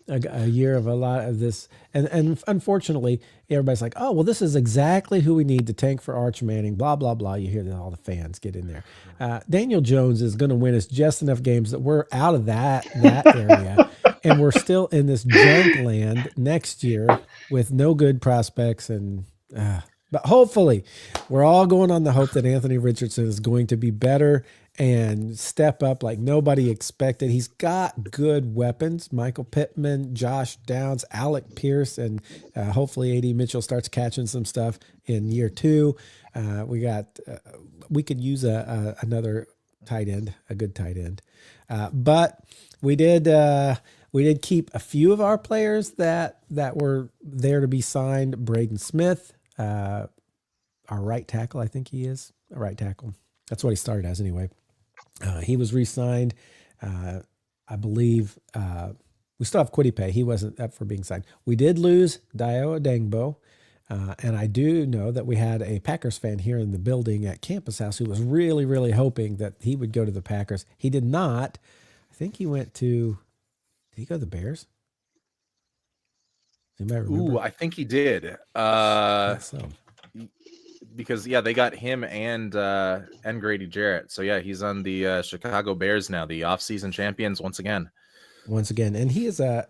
A year of a lot of this. And unfortunately, everybody's like, oh, well, this is exactly who we need to tank for Arch Manning, blah, blah, blah. You hear all the fans get in there. Daniel Jones is going to win us just enough games that we're out of that area. And we're still in this junk land next year with no good prospects. But hopefully, we're all going on the hope that Anthony Richardson is going to be better and step up like nobody expected. He's got good weapons. Michael Pittman, Josh Downs, Alec Pierce, and hopefully A.D. Mitchell starts catching some stuff in year 2. We could use another tight end, a good tight end. But we did keep a few of our players that were there to be signed. Braden Smith, our right tackle, I think he is a right tackle. That's what he started as anyway. He was re-signed. I believe we still have Kwity Paye. He wasn't up for being signed. We did lose Dio Odengbo. And I do know that we had a Packers fan here in the building at Campus House who was really, really hoping that he would go to the Packers. He did not. I think he went to, did he go to the Bears? Anybody remember? Ooh, I think he did. So. Because they got him and Grady Jarrett. So he's on the Chicago Bears now, the offseason champions once again. And he is a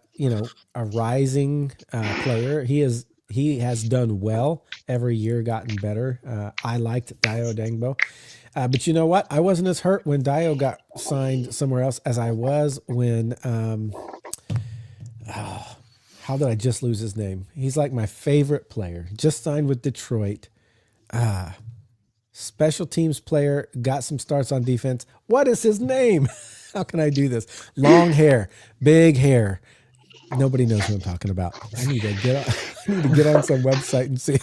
rising player. He has done well every year, gotten better. I liked Dio Odengbo. But you know what? I wasn't as hurt when Dio got signed somewhere else as I was when how did I just lose his name? He's like my favorite player. Just signed with Detroit. Special teams player, got some starts on defense. What is his name? How can I do this? Long hair, big hair. Nobody knows who I'm talking about. I need to get on some website and see.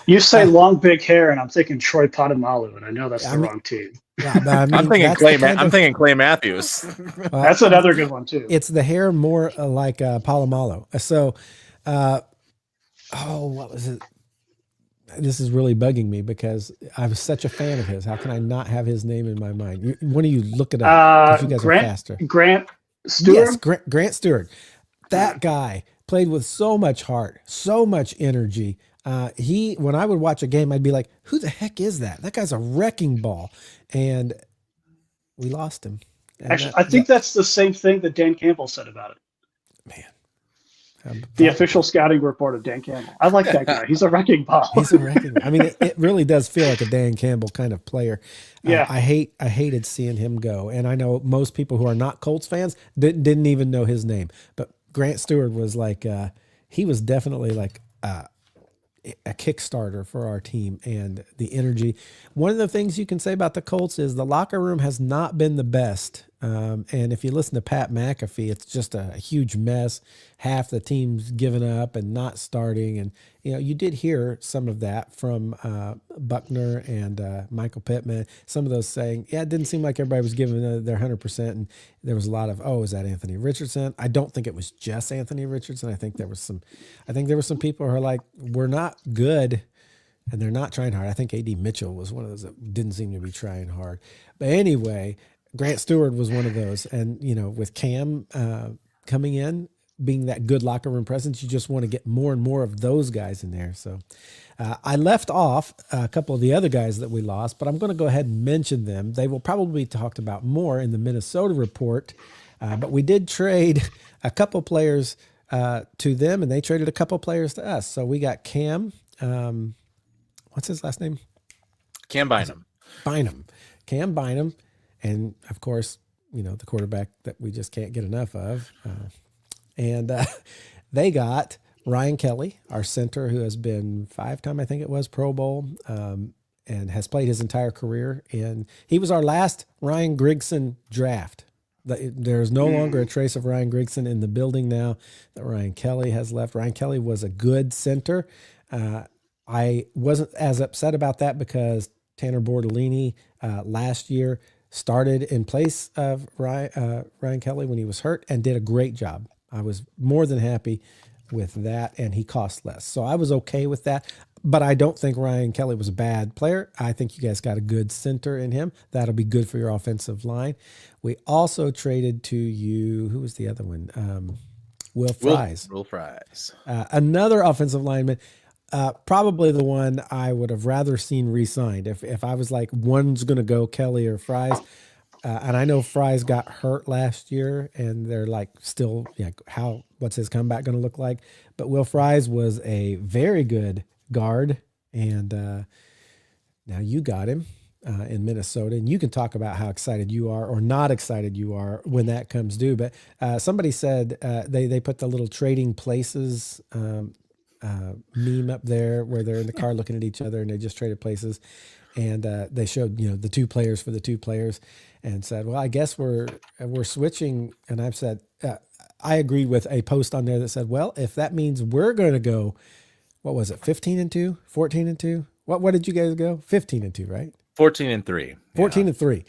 You say long, big hair, and I'm thinking Troy Polamalu, and I know that's the wrong team. Yeah, I'm thinking Clay Matthews. That's another good one too. It's the hair more like Polamalu. So, what was it? This is really bugging me because I was such a fan of his. How can I not have his name in my mind? One of you look it up. You guys are faster. Grant Stewart? Yes, Grant Stewart. That guy played with so much heart, so much energy. When I would watch a game, I'd be like, who the heck is that? That guy's a wrecking ball. And we lost him. And actually, I think that's the same thing that Dan Campbell said about it. Man. The official scouting report of Dan Campbell. I like that guy. He's a wrecking ball. He's a wrecking. I mean, it really does feel like a Dan Campbell kind of player. Yeah. I hated seeing him go. And I know most people who are not Colts fans didn't even know his name. But Grant Stewart was like, he was definitely like a Kickstarter for our team and the energy. One of the things you can say about the Colts is the locker room has not been the best. And if you listen to Pat McAfee, it's just a huge mess. Half the team's given up and not starting. And, you did hear some of that from Buckner and Michael Pittman. Some of those saying, it didn't seem like everybody was giving their 100%. And there was a lot of, is that Anthony Richardson? I don't think it was just Anthony Richardson. I think there were some people who are like, we're not good. And they're not trying hard. I think A.D. Mitchell was one of those that didn't seem to be trying hard. But anyway, Grant Stewart was one of those. And, with Cam coming in, being that good locker room presence, you just want to get more and more of those guys in there. So I left off a couple of the other guys that we lost, but I'm going to go ahead and mention them. They will probably be talked about more in the Minnesota report. But we did trade a couple players to them, and they traded a couple players to us. So we got Cam. What's his last name? Cam Bynum. Cam Bynum. And, of course, the quarterback that we just can't get enough of. And they got Ryan Kelly, our center, who has been 5-time, I think it was, Pro Bowl, and has played his entire career. And he was our last Ryan Grigson draft. There's no longer a trace of Ryan Grigson in the building now that Ryan Kelly has left. Ryan Kelly was a good center. I wasn't as upset about that because Tanner Bordolini last year started in place of Ryan Kelly when he was hurt and did a great job. I was more than happy with that, and he cost less. So I was okay with that. But I don't think Ryan Kelly was a bad player. I think you guys got a good center in him. That'll be good for your offensive line. We also traded to you, who was the other one? Will Fries. Will Fries. Another offensive lineman. Probably the one I would have rather seen re-signed. If I was like, one's going to go, Kelly or Fries. And I know Fries got hurt last year, and they're like still, what's his comeback going to look like? But Will Fries was a very good guard, and now you got him in Minnesota, and you can talk about how excited you are or not excited you are when that comes due. But somebody said they put the little trading places meme up there where they're in the car looking at each other, and they just traded places. And they showed, the two players for the two players, and said, well, I guess we're switching. And I've said, I agreed with a post on there that said, well, if that means we're going to go, what was it, 15-2, 14-2? What did you guys go? 15-2, right? 14-3. 14-3.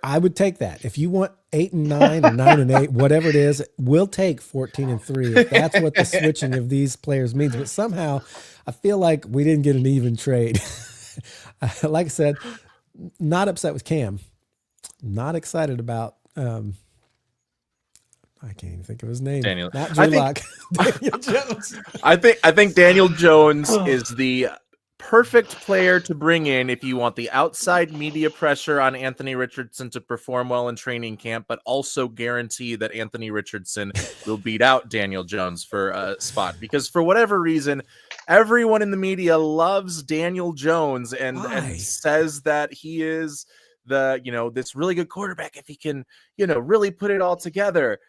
I would take that. If you want 8-9 or 9-8, whatever it is, we'll take 14-3 if that's what the switching of these players means. But somehow I feel like we didn't get an even trade. Like I said, not upset with Cam. Not excited about I can't even think of his name. Daniel. Not Drew Lock. Daniel Jones. I think Daniel Jones is the perfect player to bring in if you want the outside media pressure on Anthony Richardson to perform well in training camp, but also guarantee that Anthony Richardson will beat out Daniel Jones for a spot. Because for whatever reason, everyone in the media loves Daniel Jones and says that he is this really good quarterback if he can, really put it all together.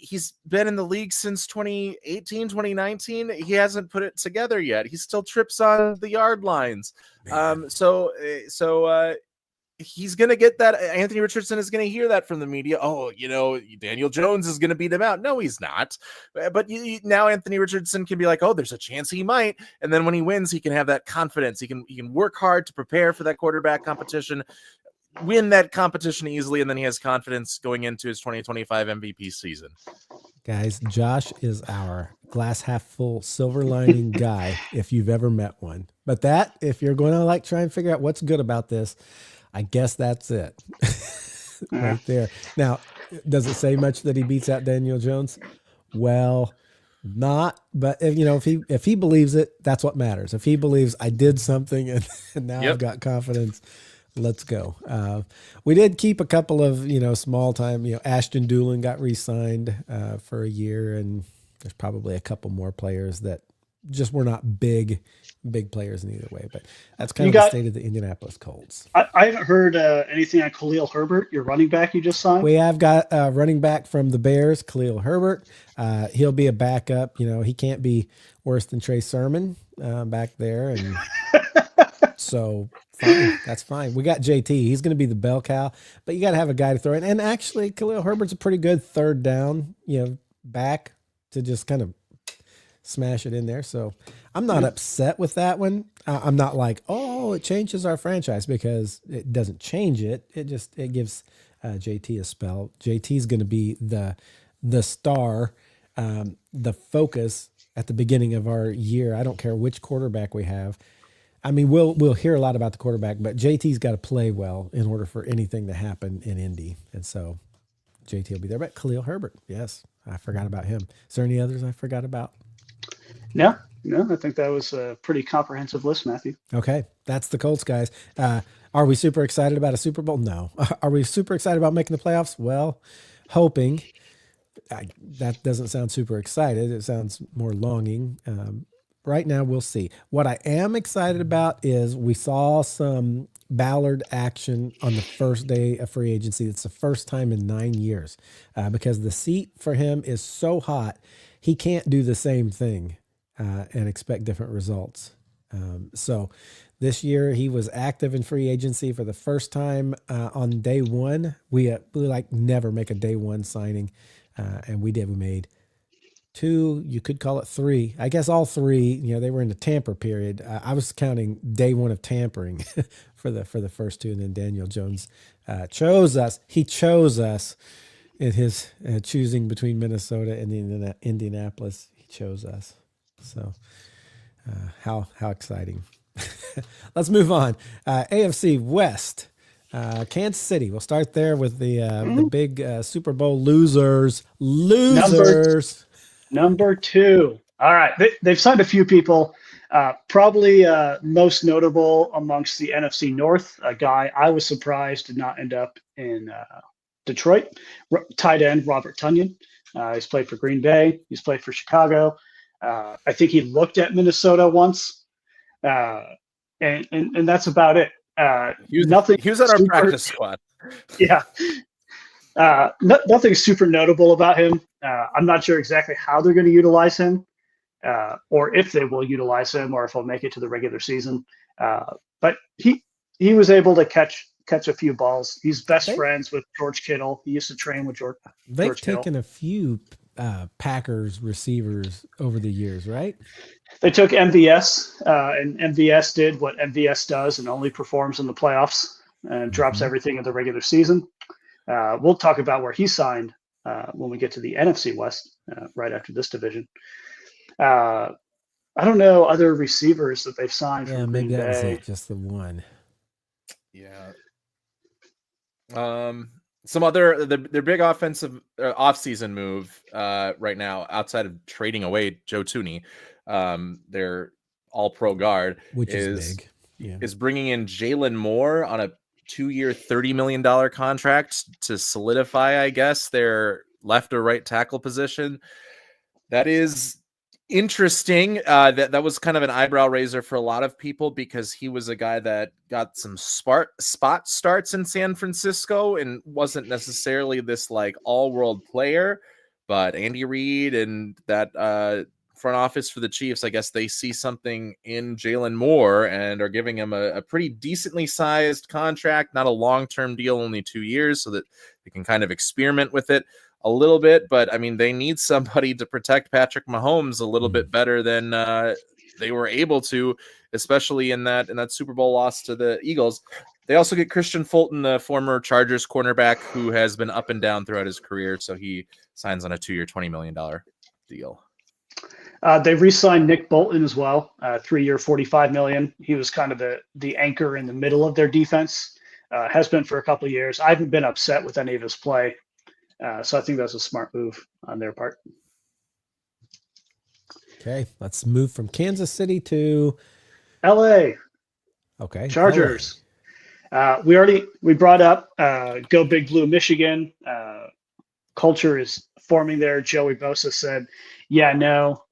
He's been in the league since 2018, 2019. He hasn't put it together yet. He still trips on the yard lines. So he's going to get that. Anthony Richardson is going to hear that from the media. Oh, Daniel Jones is going to beat him out. No, he's not. But now Anthony Richardson can be like, oh, there's a chance he might. And then when he wins, he can have that confidence. He can work hard to prepare for that quarterback competition, win that competition easily, and then he has confidence going into his 2025 MVP season. Guys, Josh is our glass half full silver lining guy if you've ever met one. But if you're going to try and figure out what's good about this, I guess that's it. Right there. Now, does it say much that he beats out Daniel Jones? Well, not, but if he believes it, that's what matters. If he believes I did something and now I've got confidence, let's go. We did keep a couple of, small time, Ashton Doolin got re-signed for a year, and there's probably a couple more players that just were not big players in either way, but that's kind of the state of the Indianapolis Colts. I haven't heard anything on Khalil Herbert, your running back you just signed. We have got a running back from the Bears, Khalil Herbert. He'll be a backup. He can't be worse than Trey Sermon back there. And so fine. That's fine. We got JT. He's going to be the bell cow, but you got to have a guy to throw in. And actually, Khalil Herbert's a pretty good third down, back to just kind of smash it in there. So I'm not upset with that one. I'm not like, oh, it changes our franchise, because it doesn't change it. It gives JT a spell. JT's going to be the star, the focus at the beginning of our year. I don't care which quarterback we have. I mean, we'll hear a lot about the quarterback, but JT's got to play well in order for anything to happen in Indy. And so JT will be there. But Khalil Herbert, yes, I forgot about him. Is there any others I forgot about? No, I think that was a pretty comprehensive list, Matthew. Okay, that's the Colts, guys. Are we super excited about a Super Bowl? No. Are we super excited about making the playoffs? Well, hoping. That doesn't sound super excited. It sounds more longing. Right now, we'll see. What I am excited about is we saw some Ballard action on the first day of free agency. It's the first time in 9 years because the seat for him is so hot, he can't do the same thing and expect different results. So This year, he was active in free agency for the first time on day one. We like never make a day one signing, and we did. We made two. You could call it three. I guess all three. They were in the tamper period. I was counting day one of tampering for the first two, and then Daniel Jones chose us. He chose us in his choosing between Minnesota and Indianapolis. He chose us. So how exciting. Let's move on. AFC West, Kansas City. We'll start there with the big Super Bowl losers. Number two. All right. They've signed a few people. Probably most notable amongst the NFC North, a guy I was surprised did not end up in Detroit. Tight end Robert Tonyan. He's played for Green Bay. He's played for Chicago. I think he looked at Minnesota once. And that's about it. He was on our practice squad. Yeah. Nothing super notable about him. I'm not sure exactly how they're going to utilize him, or if they will utilize him, or if he'll make it to the regular season. But he was able to catch a few balls. He's best friends with George Kittle. He used to train with George. They've taken a few Packers receivers over the years, right? They took MVS, and MVS did what MVS does and only performs in the playoffs and drops everything in the regular season. We'll talk about where he signed when we get to the NFC West right after this division. I don't know other receivers that they've signed from Green maybe that was Bay. it, just the one. Yeah. Some other their big offensive offseason move right now, outside of trading away Joe Thuney, their all-pro guard, which is big. Is bringing in Jalen Moore on a 2-year, $30 million contract to solidify, I guess, their left or right tackle position. That is interesting. That was kind of an eyebrow raiser for a lot of people, because he was a guy that got some spot starts in San Francisco and wasn't necessarily this like all-world player. But Andy Reid and that front office for the Chiefs, I guess they see something in Jalen Moore and are giving him a pretty decently sized contract, not a long-term deal, only 2 years, so that they can kind of experiment with it a little bit. But I mean, they need somebody to protect Patrick Mahomes a little bit better than they were able to, especially in that Super Bowl loss to the Eagles. They also get Christian Fulton, the former Chargers cornerback, who has been up and down throughout his career. So he signs on a 2-year, $20 million deal. They re-signed Nick Bolton as well, 3-year, $45 million. He was kind of the anchor in the middle of their defense. Has been for a couple of years. I haven't been upset with any of his play. So I think that's a smart move on their part. Okay, let's move from Kansas City to LA. Okay, Chargers. We brought up Go Big Blue Michigan. Culture is forming there. Joey Bosa said, "Yeah, no,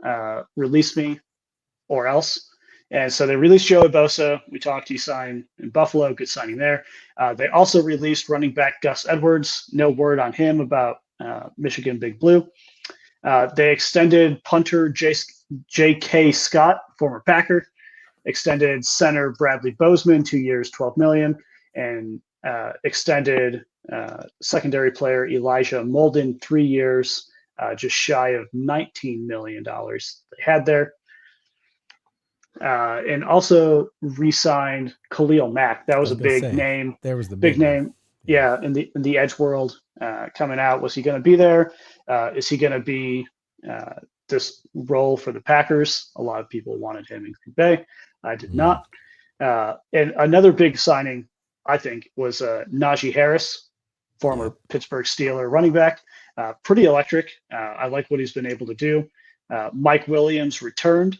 release me or else." And so they released Joey Bosa. We talked. He signed in Buffalo. Good signing there. They also released running back Gus Edwards. No word on him about Michigan Big Blue. They extended punter J.K. Scott, former Packer. Extended center Bradley Bozeman, 2 years, $12 million, and extended secondary player Elijah Molden, 3 years, just shy of $19 million they had there. And also re-signed Khalil Mack. That was a big name. There was the big name. Yeah, in the edge world coming out. Was he going to be there? Is he going to be this role for the Packers? A lot of people wanted him in Green Bay. I did not. And another big signing, I think, was Najee Harris, former Pittsburgh Steeler running back. Pretty electric. I like what he's been able to do. Mike Williams returned.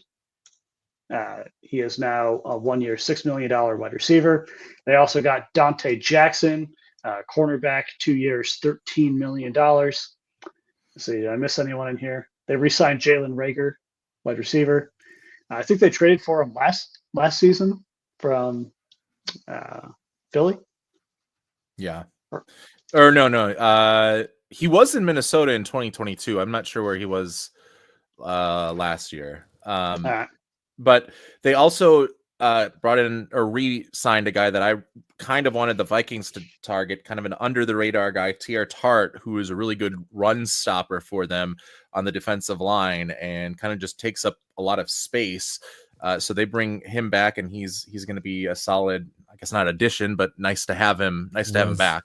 He is now a 1-year, $6 million wide receiver. They also got Dante Jackson, cornerback, 2 years, $13 million. Let's see, did I miss anyone in here? They re-signed Jalen Reagor, wide receiver. I think they traded for him last season from Philly. Yeah. Or no. He was in Minnesota in 2022. I'm not sure where he was last year. But they also brought in or re-signed a guy that I kind of wanted the Vikings to target, kind of an under the radar guy, T.R. Tart, who is a really good run stopper for them on the defensive line and kind of just takes up a lot of space. So they bring him back, and he's going to be a solid, I guess not addition, but nice to have him. Nice to have him back.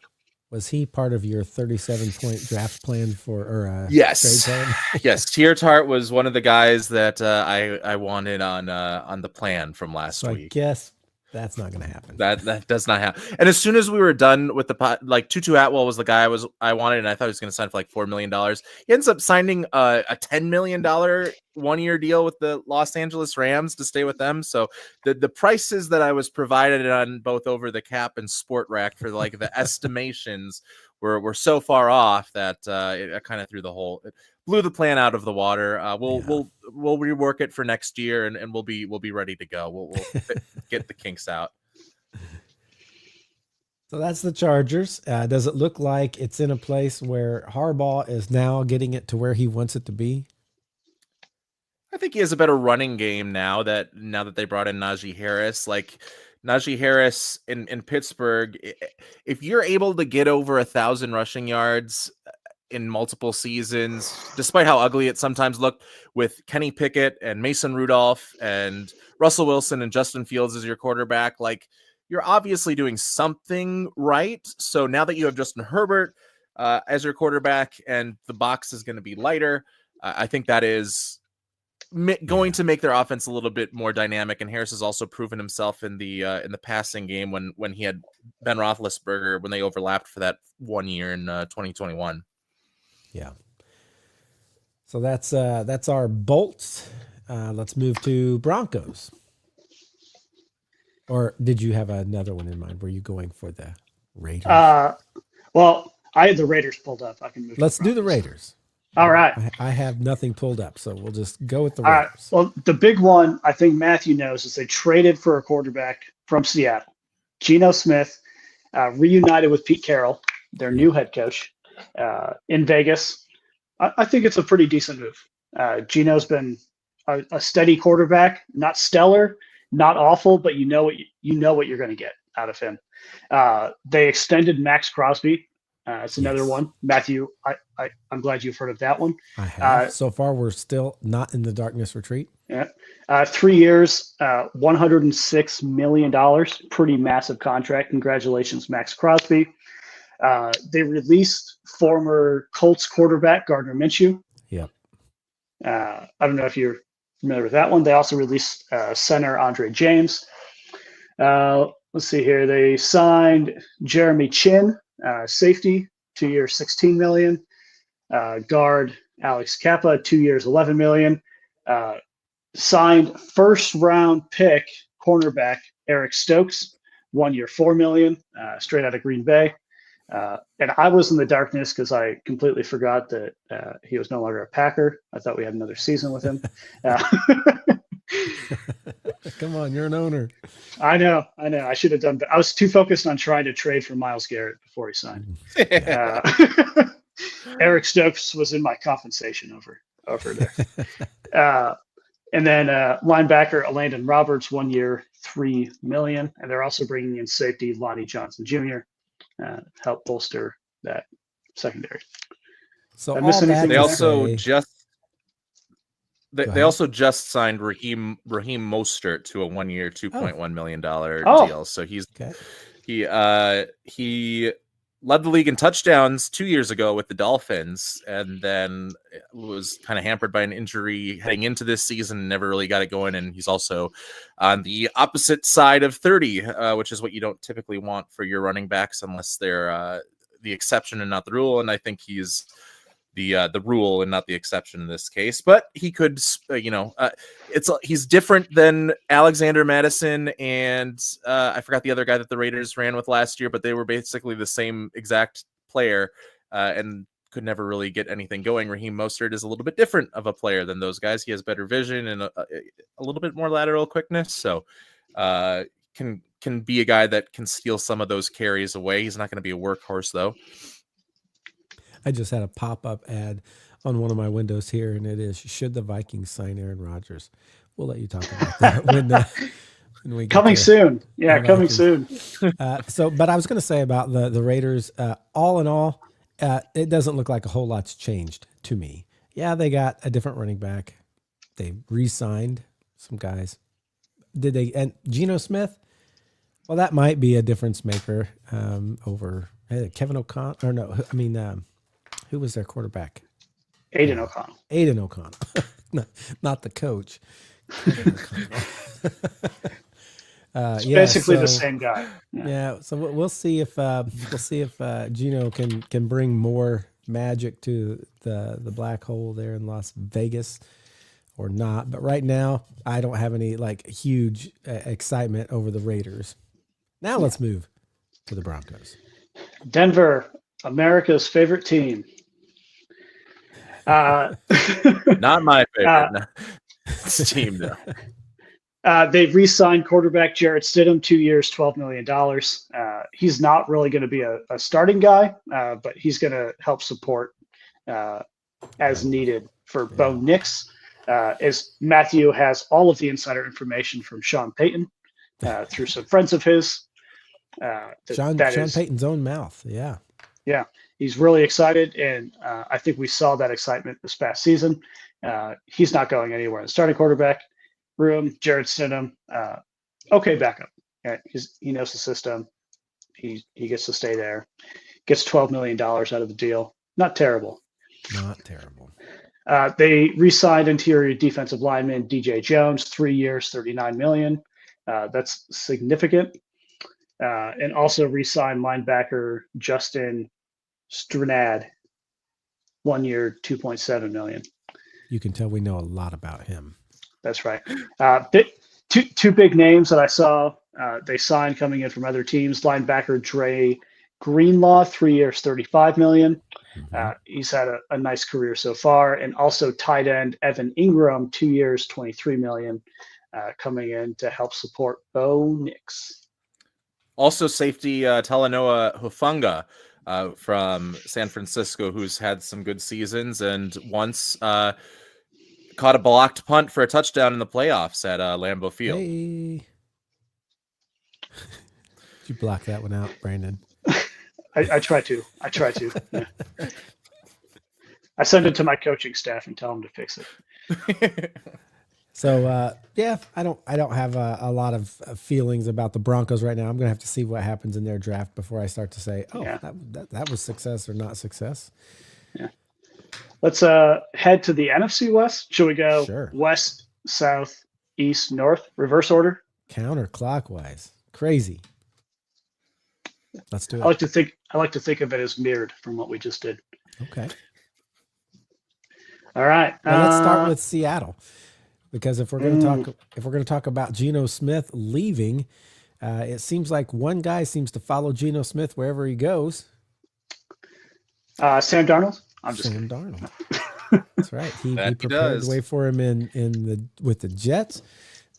Was he part of your 37-point draft plan for yes. trade plan? Yes, T.R. Tart was one of the guys that I wanted on the plan from last week. I guess that's not going to happen. That does not happen. And as soon as we were done with the pot, like Tutu Atwell was the guy I wanted, and I thought he was going to sign for like $4 million. He ends up signing a $10 million 1-year deal with the Los Angeles Rams to stay with them. So the prices that I was provided on both Over the Cap and Sport Rack for like the estimations were so far off that it kind of threw the whole. Blew the plan out of the water. We'll rework it for next year, and we'll be ready to go. We'll get the kinks out. So that's the Chargers. Does it look like it's in a place where Harbaugh is now getting it to where he wants it to be? I think he has a better running game now that they brought in Najee Harris. Like Najee Harris in Pittsburgh, if you're able to get over 1,000 rushing yards in multiple seasons, despite how ugly it sometimes looked, with Kenny Pickett and Mason Rudolph and Russell Wilson and Justin Fields as your quarterback, like you're obviously doing something right. So now that you have Justin Herbert as your quarterback and the box is going to be lighter, I think that is going to make their offense a little bit more dynamic. And Harris has also proven himself in the passing game when he had Ben Roethlisberger when they overlapped for that 1 year in 2021. Yeah. So that's our Bolts. Let's move to Broncos. Or did you have another one in mind? Were you going for the Raiders? Well, I had the Raiders pulled up. I can move. Let's do the Raiders. All right. I have nothing pulled up, so we'll just go with the All Raiders. right. Well, the big one I think Matthew knows is they traded for a quarterback from Seattle, Geno Smith, reunited with Pete Carroll, their new head coach, in Vegas. I think it's a pretty decent move. Geno's been a steady quarterback, not stellar, not awful, but you know what you're going to get out of him. They extended Max Crosby. It's another one. Matthew, I'm glad you've heard of that one. I have. So far, we're still not in the darkness retreat. Yeah. 3 years, $106 million. Pretty massive contract. Congratulations, Max Crosby. They released former Colts quarterback Gardner Minshew. Yep. I don't know if you're familiar with that one. They also released center Andre James. Let's see here. They signed Jeremy Chin, safety, 2 years, $16 million. Guard Alex Kappa, 2 years, $11 million. Signed first round pick cornerback Eric Stokes, 1 year, $4 million, straight out of Green Bay. And I was in the darkness because I completely forgot that he was no longer a Packer. I thought we had another season with him. Come on, you're an owner. I know. I should have done, but I was too focused on trying to trade for Myles Garrett before he signed. Eric Stokes was in my compensation over there. And then linebacker Landon Roberts, 1 year, $3 million, and they're also bringing in safety Lonnie Johnson Jr. Help bolster that secondary. So they also just signed Raheem Mostert to a 1 year, $2.1 million deal. So he led the league in touchdowns 2 years ago with the Dolphins, and then was kind of hampered by an injury heading into this season and never really got it going. And he's also on the opposite side of 30, which is what you don't typically want for your running backs unless they're the exception and not the rule. And I think he's the rule and not the exception in this case, but he could, he's different than Alexander Madison and I forgot the other guy that the Raiders ran with last year, but they were basically the same exact player and could never really get anything going. Raheem Mostert is a little bit different of a player than those guys. He has better vision and a little bit more lateral quickness. So can be a guy that can steal some of those carries away. He's not going to be a workhorse though. I just had a pop-up ad on one of my windows here, and it is, should the Vikings sign Aaron Rodgers? We'll let you talk about that when we get Coming to soon. Yeah, the coming Vikings. soon. But I was going to say about the Raiders, all in all, it doesn't look like a whole lot's changed to me. Yeah, they got a different running back. They re-signed some guys. Did they? And Geno Smith? Well, that might be a difference maker over Kevin O'Connell. Or no, I mean, who was their quarterback? Aiden O'Connell. Aiden O'Connell, not the coach. Kevin O'Connell. Basically the same guy. Yeah, so we'll see if Geno can bring more magic to the black hole there in Las Vegas or not. But right now, I don't have any like huge excitement over the Raiders. Now let's move to the Broncos. Denver, America's favorite team. Not my favorite team, though. They've re-signed quarterback Jarrett Stidham, 2 years, $12 million. He's not really going to be a starting guy, but he's going to help support as needed for Bo Nix. As Matthew has all of the insider information from Sean Payton through some friends of his. Sean Payton's own mouth. Yeah. Yeah. He's really excited, and I think we saw that excitement this past season. He's not going anywhere in the starting quarterback room. Jarrett Stidham, okay backup. Yeah, he knows the system. He gets to stay there. Gets $12 million out of the deal. Not terrible. Not terrible. They re-signed interior defensive lineman DJ Jones, 3 years, $39 million. That's significant. And also re-signed linebacker Justin Strnad, 1 year, $2.7 million. You can tell we know a lot about him. That's right. Two big names that I saw they signed coming in from other teams. Linebacker Dre Greenlaw, 3 years, $35 million. He's had a nice career so far. And also tight end Evan Ingram, 2 years, $23 million, coming in to help support Bo Nix. Also safety Talanoa Hufanga from San Francisco, who's had some good seasons and once caught a blocked punt for a touchdown in the playoffs at Lambeau Field. Hey. Did you block that one out, Brandon? I try to. Yeah. I send it to my coaching staff and tell them to fix it. So I don't have a lot of feelings about the Broncos right now. I'm gonna have to see what happens in their draft before I start to say, that was success or not success. Yeah. Let's head to the NFC West. Should we go west, south, east, north, reverse order? Counterclockwise. Crazy. Let's do it. I like to think of it as mirrored from what we just did. Okay. All right. Well, let's start with Seattle. Because if we're going to talk about Geno Smith leaving, it seems like one guy seems to follow Geno Smith wherever he goes. Sam Darnold. Sam Darnold. That's right. He prepared the way for him with the Jets.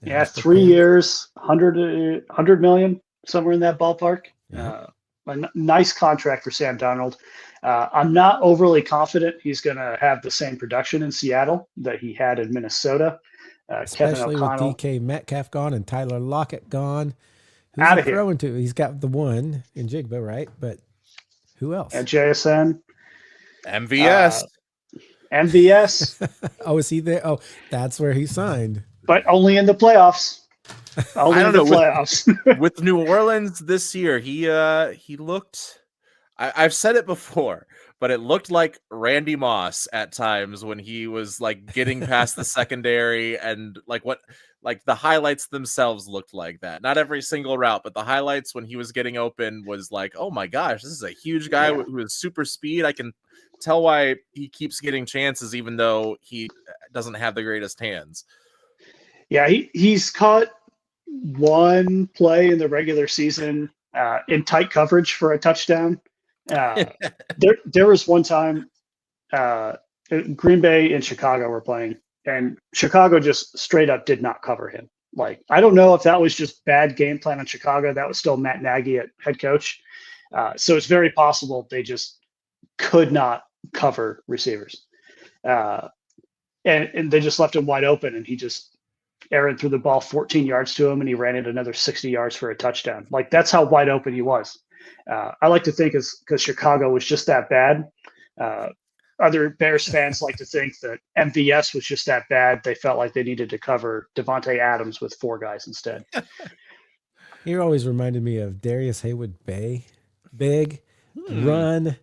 Yeah, 3 years, 100 million, somewhere in that ballpark. Yeah. A nice contract for Sam Darnold. I'm not overly confident he's going to have the same production in Seattle that he had in Minnesota. Especially with DK Metcalf gone and Tyler Lockett gone. Who's out he of here. Throwing to? He's got the one in Jigba, right? But who else? At JSN. MVS. MVS. Oh, is he there? Oh, that's where he signed. But only in the playoffs. Only in the playoffs. With New Orleans this year, he looked. I've said it before, but it looked like Randy Moss at times when he was like getting past the secondary and like the highlights themselves looked like that. Not every single route, but the highlights when he was getting open was like, oh my gosh, this is a huge guy who has super speed. I can tell why he keeps getting chances, even though he doesn't have the greatest hands. Yeah, he's caught one play in the regular season in tight coverage for a touchdown. There was one time Green Bay and Chicago were playing, and Chicago just straight up did not cover him. Like, I don't know if that was just bad game plan on Chicago. That was still Matt Nagy at head coach. So it's very possible they just could not cover receivers. And they just left him wide open, and he just Aaron threw the ball 14 yards to him, and he ran it another 60 yards for a touchdown. Like, that's how wide open he was. I like to think because Chicago was just that bad. Other Bears fans like to think that MVS was just that bad. They felt like they needed to cover Devontae Adams with 4 guys instead. He always reminded me of Darius Haywood Bay. Big, run,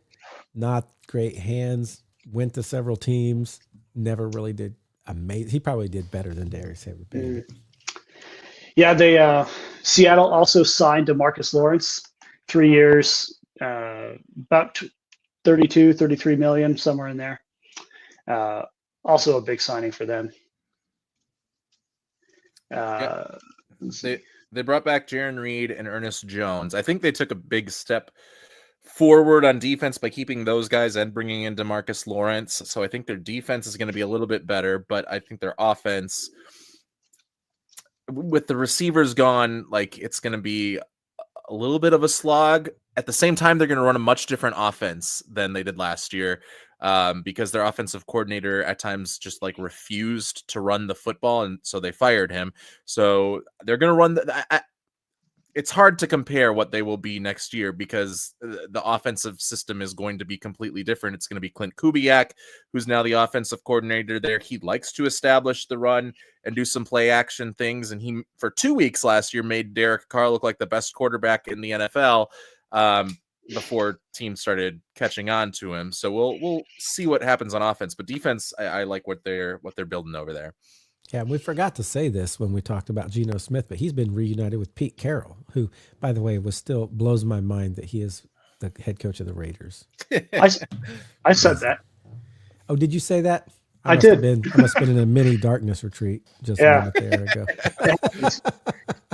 not great hands, went to several teams, never really did amazing. He probably did better than Darius Haywood Bay. Yeah, they Seattle also signed DeMarcus Lawrence, 3 years, about 33 million, somewhere in there. Also a big signing for them. They brought back Jaron Reed and Ernest Jones. I think they took a big step forward on defense by keeping those guys and bringing in DeMarcus Lawrence. So I think their defense is going to be a little bit better, but I think their offense, with the receivers gone, like, it's going to be a little bit of a slog. At the same time, they're going to run a much different offense than they did last year, because their offensive coordinator at times just like refused to run the football, and so they fired him. So they're going to run it's hard to compare what they will be next year because the offensive system is going to be completely different. It's going to be Clint Kubiak, who's now the offensive coordinator there. He likes to establish the run and do some play action things. And he, for 2 weeks last year, made Derek Carr look like the best quarterback in the NFL before teams started catching on to him. So we'll see what happens on offense, but defense, I like what they're building over there. Yeah, we forgot to say this when we talked about Geno Smith, but he's been reunited with Pete Carroll, who, by the way, still blows my mind that he is the head coach of the Raiders. I said that. Oh, did you say that? I did. I must have been in a mini darkness retreat just a minute there ago.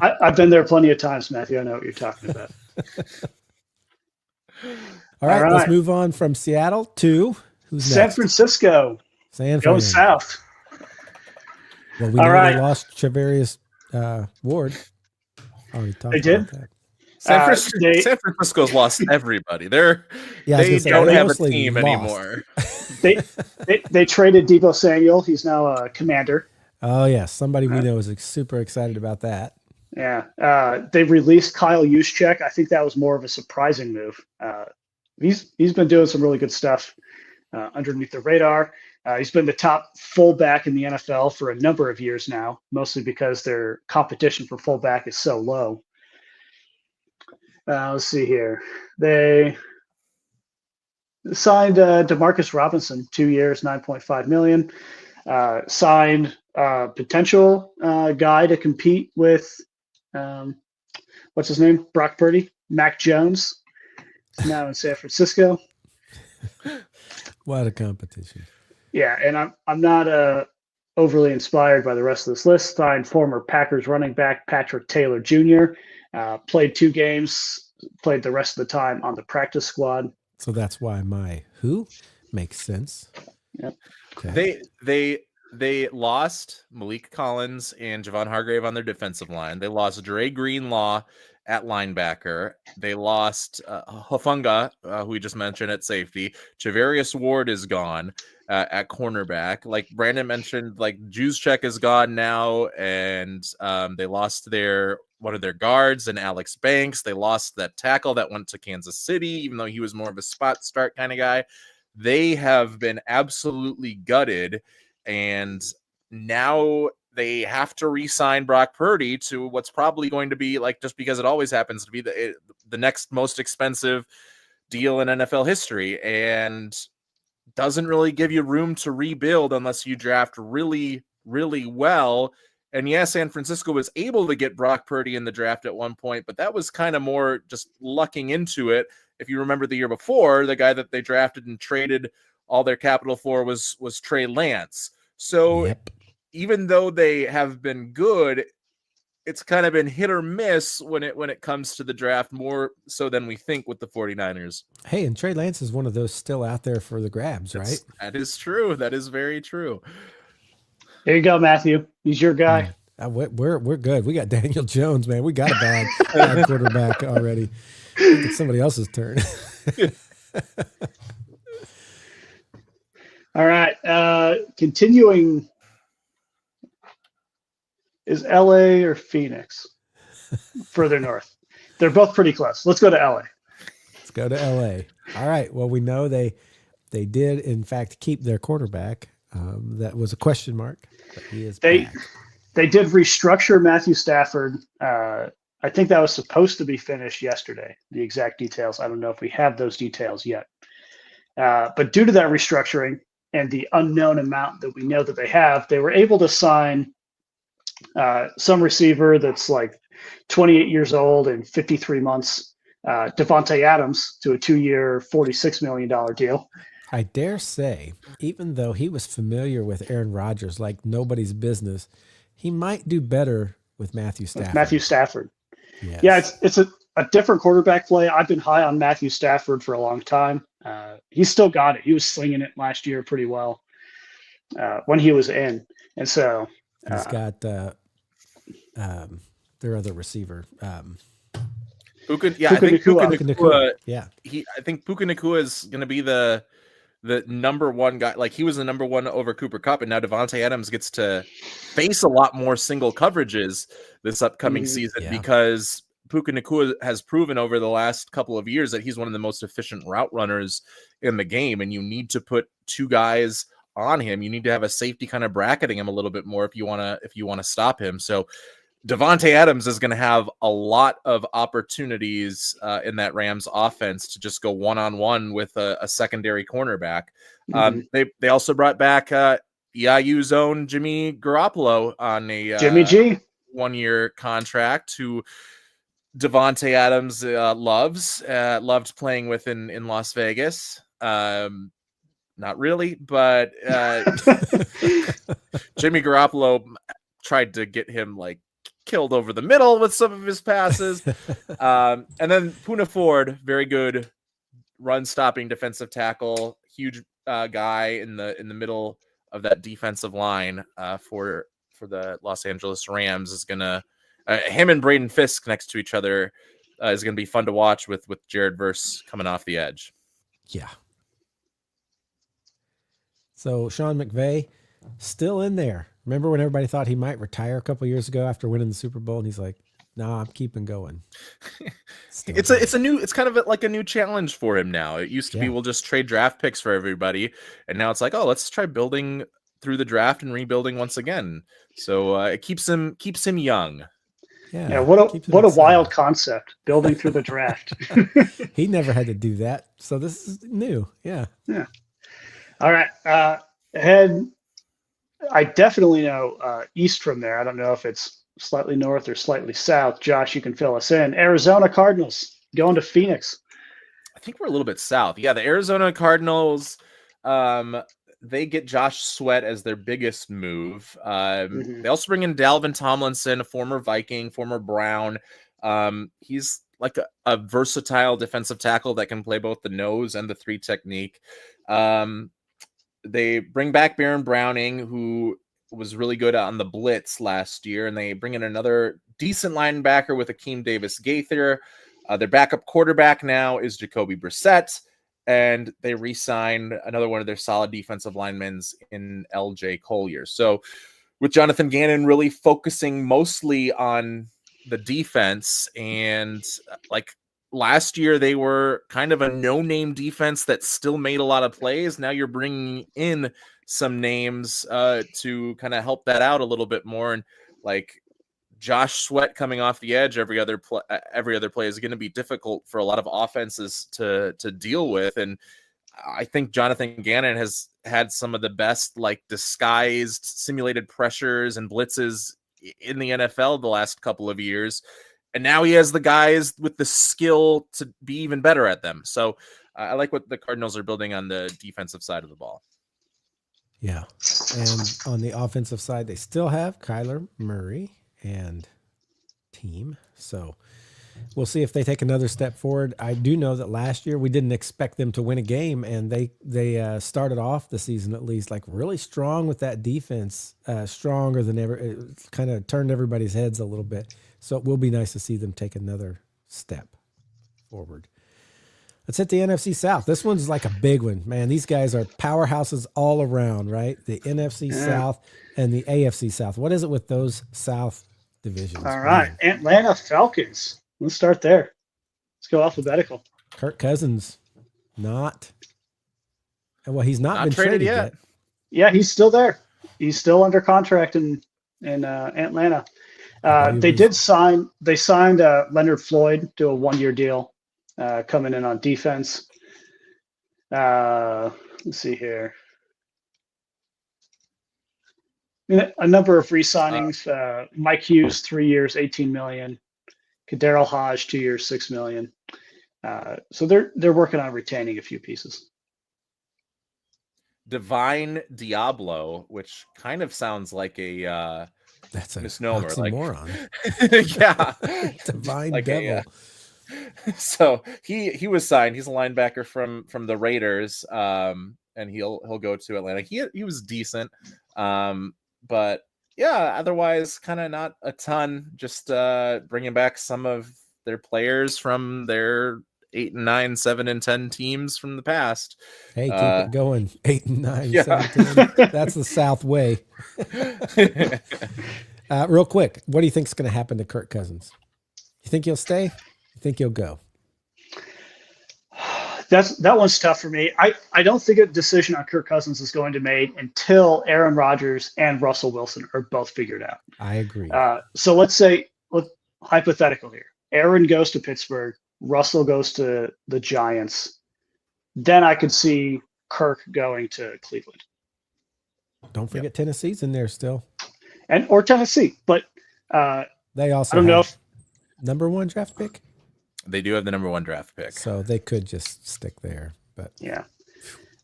I've been there plenty of times, Matthew. I know what you're talking about. All right, let's move on from Seattle to who's San next? Francisco. San Go Fran. south. Well, we know they lost Travarius Ward. Already talked They did? about San that. Francisco's lost everybody. They don't have a team anymore. They traded Deebo Samuel. He's now a commander. Oh, yes. Somebody we know is super excited about that. Yeah. They released Kyle Juszczyk. I think that was more of a surprising move. He's been doing some really good stuff underneath the radar. He's been the top fullback in the NFL for a number of years now, mostly because their competition for fullback is so low. Let's see here. They signed Demarcus Robinson, 2 years, $9.5 million. Signed a potential guy to compete with, what's his name? Brock Purdy, Mac Jones. He's now in San Francisco. What a competition. Yeah, and I'm not overly inspired by the rest of this list. Signed former Packers running back Patrick Taylor Jr. Played 2 games, played the rest of the time on the practice squad. So that's why my who makes sense. Yep. Okay. They lost Malik Collins and Javon Hargrave on their defensive line. They lost Dre Greenlaw at linebacker. They lost Hufanga, who we just mentioned, at safety. Travarius Ward is gone at cornerback. Like Brandon mentioned, like Juszczyk is gone now, and they lost one of their guards and Alex Banks. They lost that tackle that went to Kansas City, even though he was more of a spot start kind of guy. They have been absolutely gutted, and now they have to re-sign Brock Purdy to what's probably going to be, like, just because it always happens to be the next most expensive deal in NFL history, and doesn't really give you room to rebuild unless you draft really, really well. And yeah, San Francisco was able to get Brock Purdy in the draft at one point, but that was kind of more just lucking into it. If you remember the year before, the guy that they drafted and traded all their capital for was Trey Lance. So even though they have been good, it's kind of been hit or miss when it comes to the draft, more so than we think with the 49ers. Hey, and Trey Lance is one of those still out there for the grabs, right? That is true. That is very true. There you go, Matthew. He's your guy. We're good. We got Daniel Jones, man. We got a bad quarterback already. I think it's somebody else's turn. All right. Continuing Is LA or Phoenix further north? They're both pretty close. Let's go to LA. Let's go to LA. All right. Well, we know they did in fact keep their quarterback. That was a question mark, but he is back. They did restructure Matthew Stafford. I think that was supposed to be finished yesterday. The exact details, I don't know if we have those details yet. But due to that restructuring and the unknown amount that we know that they have, they were able to sign some receiver that's like 28 years old and 53 months, Devontae Adams, to a 2-year, $46 million deal. I dare say, even though he was familiar with Aaron Rodgers like nobody's business, he might do better with Matthew Stafford. Yes. Yeah, it's a different quarterback play. I've been high on Matthew Stafford for a long time. He's still got it. He was slinging it last year pretty well when he was in. And so he's got their other receiver. Puka Nacua. Yeah, I think Puka Nacua is going to be the number one guy. Like, he was the number one over Cooper Kupp, and now Devontae Adams gets to face a lot more single coverages this upcoming season because Puka Nacua has proven over the last couple of years that he's one of the most efficient route runners in the game, and you need to put two guys on him. You need to have a safety kind of bracketing him a little bit more if you want to stop him. So Devontae Adams is going to have a lot of opportunities in that Rams offense to just go one-on-one with a secondary cornerback. They also brought back EIU's own Jimmy Garoppolo on a Jimmy G 1-year contract, who Devontae Adams loved playing with in Las Vegas. Not really, but Jimmy Garoppolo tried to get him like killed over the middle with some of his passes. And then Poona Ford, very good run-stopping defensive tackle, huge guy in the middle of that defensive line for the Los Angeles Rams, is gonna him and Braden Fisk next to each other is gonna be fun to watch with Jared Verse coming off the edge. Yeah. So Sean McVay still in there. Remember when everybody thought he might retire a couple of years ago after winning the Super Bowl, and he's like, "No, I'm keeping going." It's kind of like a new challenge for him now. It used to be we'll just trade draft picks for everybody, and now it's like, oh, let's try building through the draft and rebuilding once again. So it keeps him young. Yeah, what a wild concept, building through the draft. He never had to do that, so this is new. Yeah. All right, I definitely know east from there. I don't know if it's slightly north or slightly south. Josh, you can fill us in. Arizona Cardinals going to Phoenix. I think we're a little bit south. Yeah, the Arizona Cardinals, they get Josh Sweat as their biggest move. They also bring in Dalvin Tomlinson, a former Viking, former Brown. He's like a versatile defensive tackle that can play both the nose and the 3 technique. They bring back Baron Browning, who was really good on the blitz last year, and they bring in another decent linebacker with Akeem Davis-Gaither. Their backup quarterback now is Jacoby Brissett, and they re-signed another one of their solid defensive linemen in LJ Collier. So with Jonathan Gannon really focusing mostly on the defense, and like last year they were kind of a no-name defense that still made a lot of plays. Now you're bringing in some names to kind of help that out a little bit more. And like Josh Sweat coming off the edge every other play is going to be difficult for a lot of offenses to deal with. And I think Jonathan Gannon has had some of the best like disguised simulated pressures and blitzes in the NFL the last couple of years. And now he has the guys with the skill to be even better at them. So I like what the Cardinals are building on the defensive side of the ball. Yeah. And on the offensive side, they still have Kyler Murray and team. So we'll see if they take another step forward. I do know that last year we didn't expect them to win a game, and they started off the season at least like really strong with that defense, stronger than ever. It kind of turned everybody's heads a little bit. So it will be nice to see them take another step forward. Let's hit the NFC South. This one's like a big one, man. These guys are powerhouses all around, right? The NFC South and the AFC South. What is it with those South divisions? All right, man. Atlanta Falcons. Let's start there. Let's go alphabetical. Kirk Cousins, not. Well, he's not been traded yet. Yeah, he's still there. He's still under contract in Atlanta. They signed Leonard Floyd to a 1-year deal, coming in on defense. Let's see here. A number of free signings. Mike Hughes, 3 years, $18 million. Kadarrell Hodge, 2 years, $6 million. So they're working on retaining a few pieces. Divine Diablo, which kind of sounds like a that's a misnomer, oxymoron. Yeah, Divine Devil. So he was signed. He's a linebacker from the Raiders, and he'll go to Atlanta. He was decent, but yeah, otherwise kind of not a ton. Just bringing back some of their players from their 8 and 9, 7 and 10 teams from the past. Hey, keep it going. 8 and 9, yeah. 7 and 10. That's the South way. Real quick, what do you think is going to happen to Kirk Cousins? You think he'll stay? You think he'll go? That one's tough for me. I don't think a decision on Kirk Cousins is going to be made until Aaron Rodgers and Russell Wilson are both figured out. I agree. So let's say, hypothetical here. Aaron goes to Pittsburgh. Russell goes to the Giants. Then I could see Kirk going to Cleveland. Don't forget Tennessee's in there still. Or Tennessee. But they also I don't know if number 1 draft pick. They do have the number 1 draft pick. So they could just stick there. But yeah.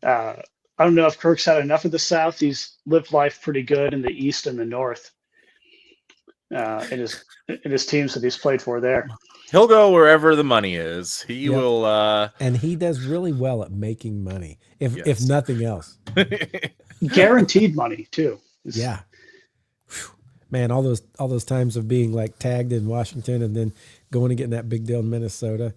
I don't know if Kirk's had enough of the South. He's lived life pretty good in the East and the North. In his teams that he's played for there. He'll go wherever the money is. He will, and he does really well at making money, if nothing else. Guaranteed money too. Yeah, man, all those times of being like tagged in Washington and then going and getting that big deal in Minnesota,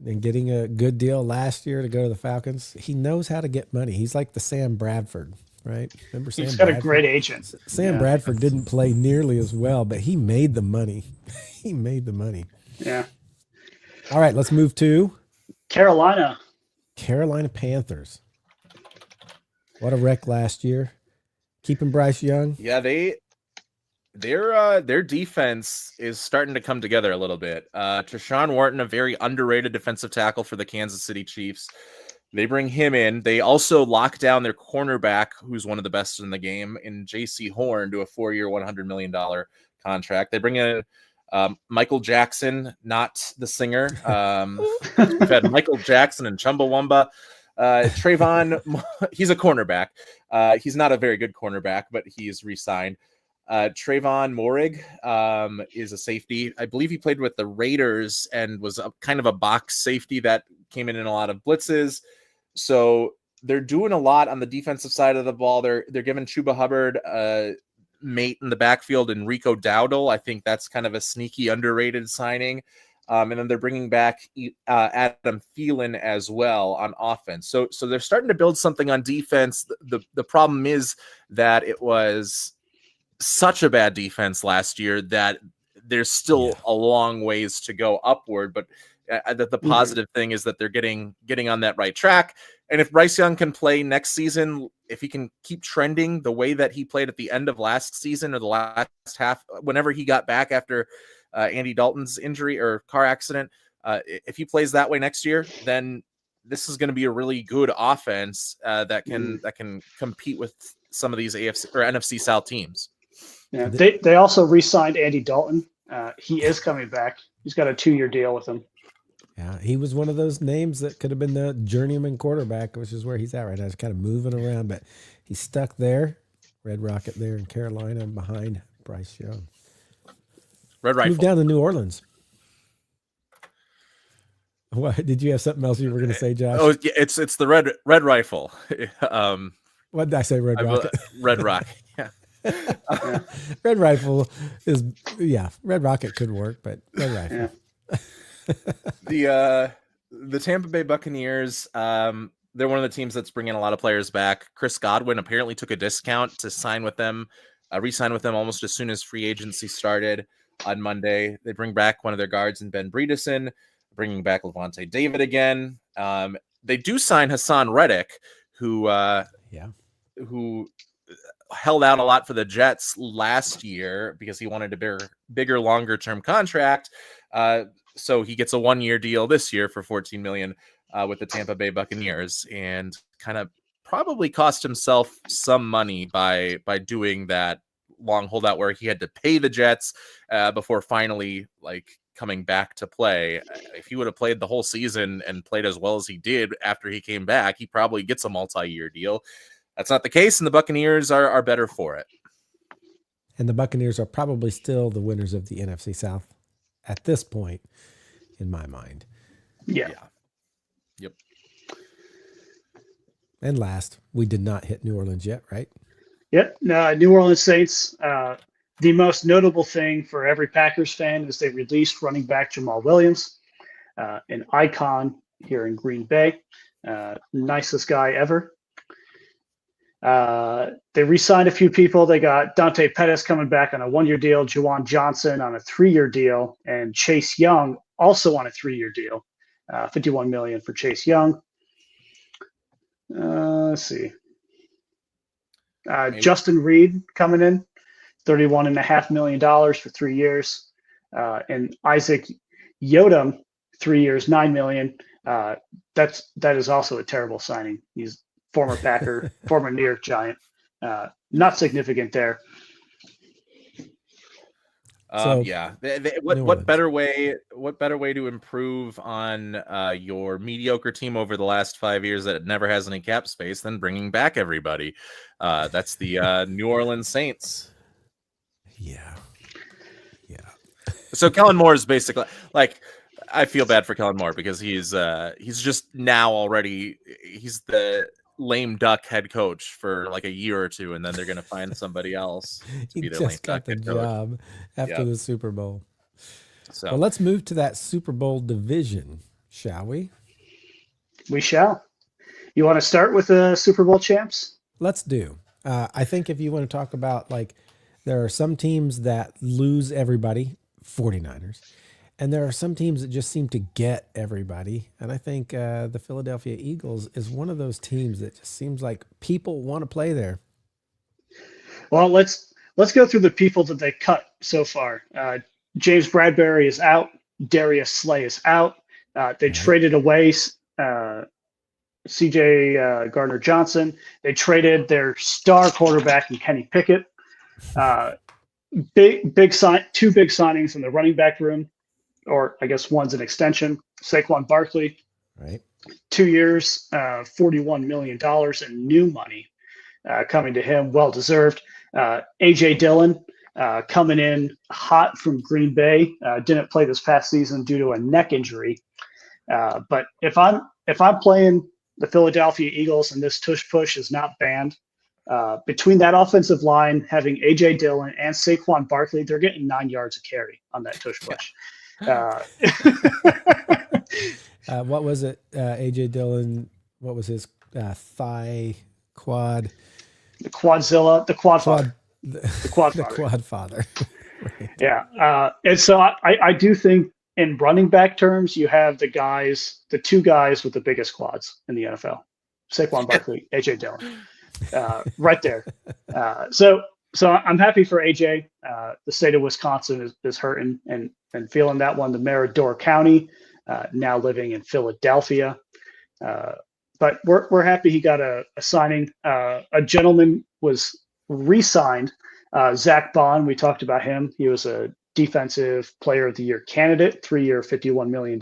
and getting a good deal last year to go to the Falcons. He knows how to get money. He's like the Sam Bradford. Right? Remember Sam He's got Bradford? A great agent. Sam Bradford didn't play nearly as well, but he made the money. He made the money. Yeah. All right, let's move to Carolina Panthers. What a wreck last year. Keeping Bryce Young. Yeah, their defense is starting to come together a little bit. Treshaun Wharton, a very underrated defensive tackle for the Kansas City Chiefs. They bring him in. They also lock down their cornerback, who's one of the best in the game, in J.C. Horn, to a 4-year, $100 million contract. They bring in Michael Jackson, not the singer. We've had Michael Jackson and Chumbawamba. Trayvon, he's a cornerback. He's not a very good cornerback, but he's re-signed. Trayvon Morig is a safety. I believe he played with the Raiders and was kind of a box safety that came in a lot of blitzes. So they're doing a lot on the defensive side of the ball. They're giving Chuba Hubbard a mate in the backfield and Rico Dowdle. I think that's kind of a sneaky, underrated signing. And then they're bringing back Adam Thielen as well on offense. So they're starting to build something on defense. The problem is that it was such a bad defense last year that there's still a long ways to go upward. But the positive thing is that they're getting on that right track. And if Bryce Young can play next season, if he can keep trending the way that he played at the end of last season or the last half, whenever he got back after Andy Dalton's injury or car accident, if he plays that way next year, then this is going to be a really good offense that can compete with some of these AFC or NFC South teams. Yeah, they also re-signed Andy Dalton. He is coming back. He's got a 2-year deal with him. Yeah, he was one of those names that could have been the journeyman quarterback, which is where he's at right now. He's kind of moving around, but he's stuck there. Red Rocket there in Carolina behind Bryce Young. Red Rifle. Move down to New Orleans. What did you have something else you were going to say, Josh? Oh, yeah, it's the Red Rifle. What did I say? Red Rocket. Red Rocket. Yeah. Red Rifle is Red Rocket could work, but Red Rifle. Yeah. the Tampa Bay Buccaneers, they're one of the teams that's bringing a lot of players back. Chris Godwin apparently took a discount to sign with them, re-sign with them almost as soon as free agency started on Monday. They bring back one of their guards in Ben Bredeson, bringing back Levante David again. They do sign Hassan Reddick, who held out a lot for the Jets last year because he wanted a bigger longer-term contract. So he gets a 1-year deal this year for $14 million with the Tampa Bay Buccaneers, and kind of probably cost himself some money by doing that long holdout where he had to pay the Jets before finally coming back to play. If he would have played the whole season and played as well as he did after he came back, he probably gets a multi-year deal. That's not the case, and the Buccaneers are better for it. And the Buccaneers are probably still the winners of the NFC South at this point, in my mind. Yeah. Yep. And last, we did not hit New Orleans yet, right? Yep. New Orleans Saints. The most notable thing for every Packers fan is they released running back Jamal Williams, an icon here in Green Bay. Nicest guy ever. They re-signed a few people. They got Dante Pettis coming back on a 1-year deal, Juwan Johnson on a 3-year deal, and Chase Young also on a 3-year deal. $51 million for Chase Young. Let's see. Justin Reed coming in, $31.5 million for 3 years. And Isaac Yodom, 3 years, $9 million. That is also a terrible signing. He's former Packer, former New York Giant. Not significant there. What better way to improve on your mediocre team over the last 5 years that never has any cap space than bringing back everybody? That's the New Orleans Saints. Yeah. So Kellen Moore is basically I feel bad for Kellen Moore because he's just now already he's the lame duck head coach for a year or two, and then they're going to find somebody else to be their lame duck head coach. Job after the Super Bowl. So well, let's move to that Super Bowl division, shall we? We shall. You want to start with the Super Bowl champs? Let's do. I think if you want to talk about there are some teams that lose everybody, 49ers. And there are some teams that just seem to get everybody. And I think the Philadelphia Eagles is one of those teams that just seems like people want to play there. Well, let's go through the people that they cut so far. James Bradbury is out. Darius Slay is out. They traded away C.J. Gardner-Johnson. They traded their star quarterback in Kenny Pickett. Two big signings in the running back room. Or I guess one's an extension. Saquon Barkley, right? 2 years, $41 million in new money coming to him, well deserved. AJ Dillon coming in hot from Green Bay, didn't play this past season due to a neck injury. But if I'm playing the Philadelphia Eagles and this tush push is not banned, between that offensive line having AJ Dillon and Saquon Barkley, they're getting 9 yards of carry on that tush push. What was it? AJ Dillon, what was his thigh quad? The Quadzilla, the Quad Father. The Quad Father. Right. Yeah. And so I do think in running back terms, you have the two guys with the biggest quads in the NFL. Saquon Barkley, AJ Dillon. Right there. So I'm happy for AJ. The state of Wisconsin is hurting and feeling that one. The mayor of Door County, now living in Philadelphia. But we're happy he got a signing. A gentleman was re-signed, Zach Bond. We talked about him. He was a defensive player of the year candidate, 3-year, $51 million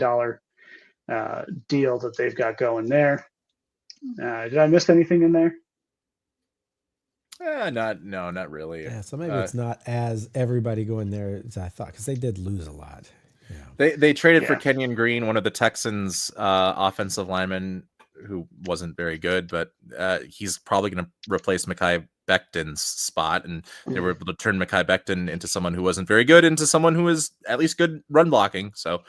deal that they've got going there. Did I miss anything in there? Not really. Yeah, so maybe it's not as everybody going there as I thought, because they did lose a lot. Yeah. They traded for Kenyon Green, one of the Texans' offensive linemen, who wasn't very good, but he's probably going to replace Mekhi Becton's spot, and they were able to turn Mekhi Becton into someone who wasn't very good into someone who is at least good run blocking. So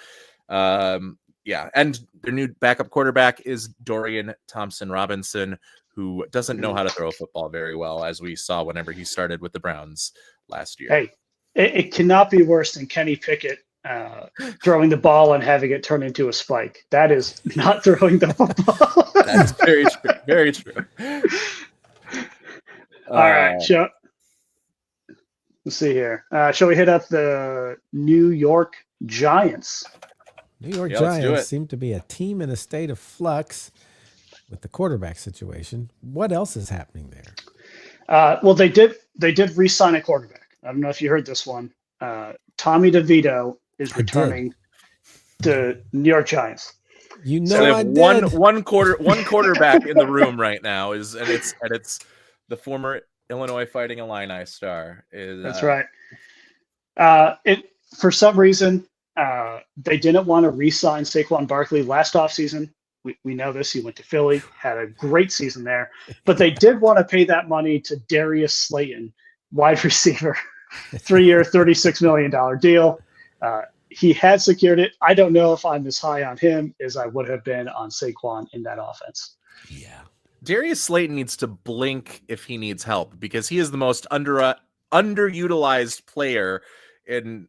yeah, and their new backup quarterback is Dorian Thompson-Robinson, who doesn't know how to throw a football very well, as we saw whenever he started with the Browns last year. Hey, it cannot be worse than Kenny Pickett throwing the ball and having it turn into a spike. That is not throwing the football. That's very true. Very true. All right, let's see here. Shall we hit up the New York Giants? New York Yeah, let's do Giants it. seem to be a team in a state of flux with the quarterback situation. What else is happening there? Well, they did re-sign a quarterback. I don't know if you heard this one. Tommy DeVito is returning to New York Giants. You know, So they I have did. one quarterback in the room right now and it's the former Illinois Fighting Illini star. That's right. For some reason, they didn't want to re-sign Saquon Barkley last offseason. We know this. He went to Philly, had a great season there. But they did want to pay that money to Darius Slayton, wide receiver, 3-year, $36 million deal. He had secured it. I don't know if I'm as high on him as I would have been on Saquon in that offense. Yeah. Darius Slayton needs to blink if he needs help, because he is the most underutilized player in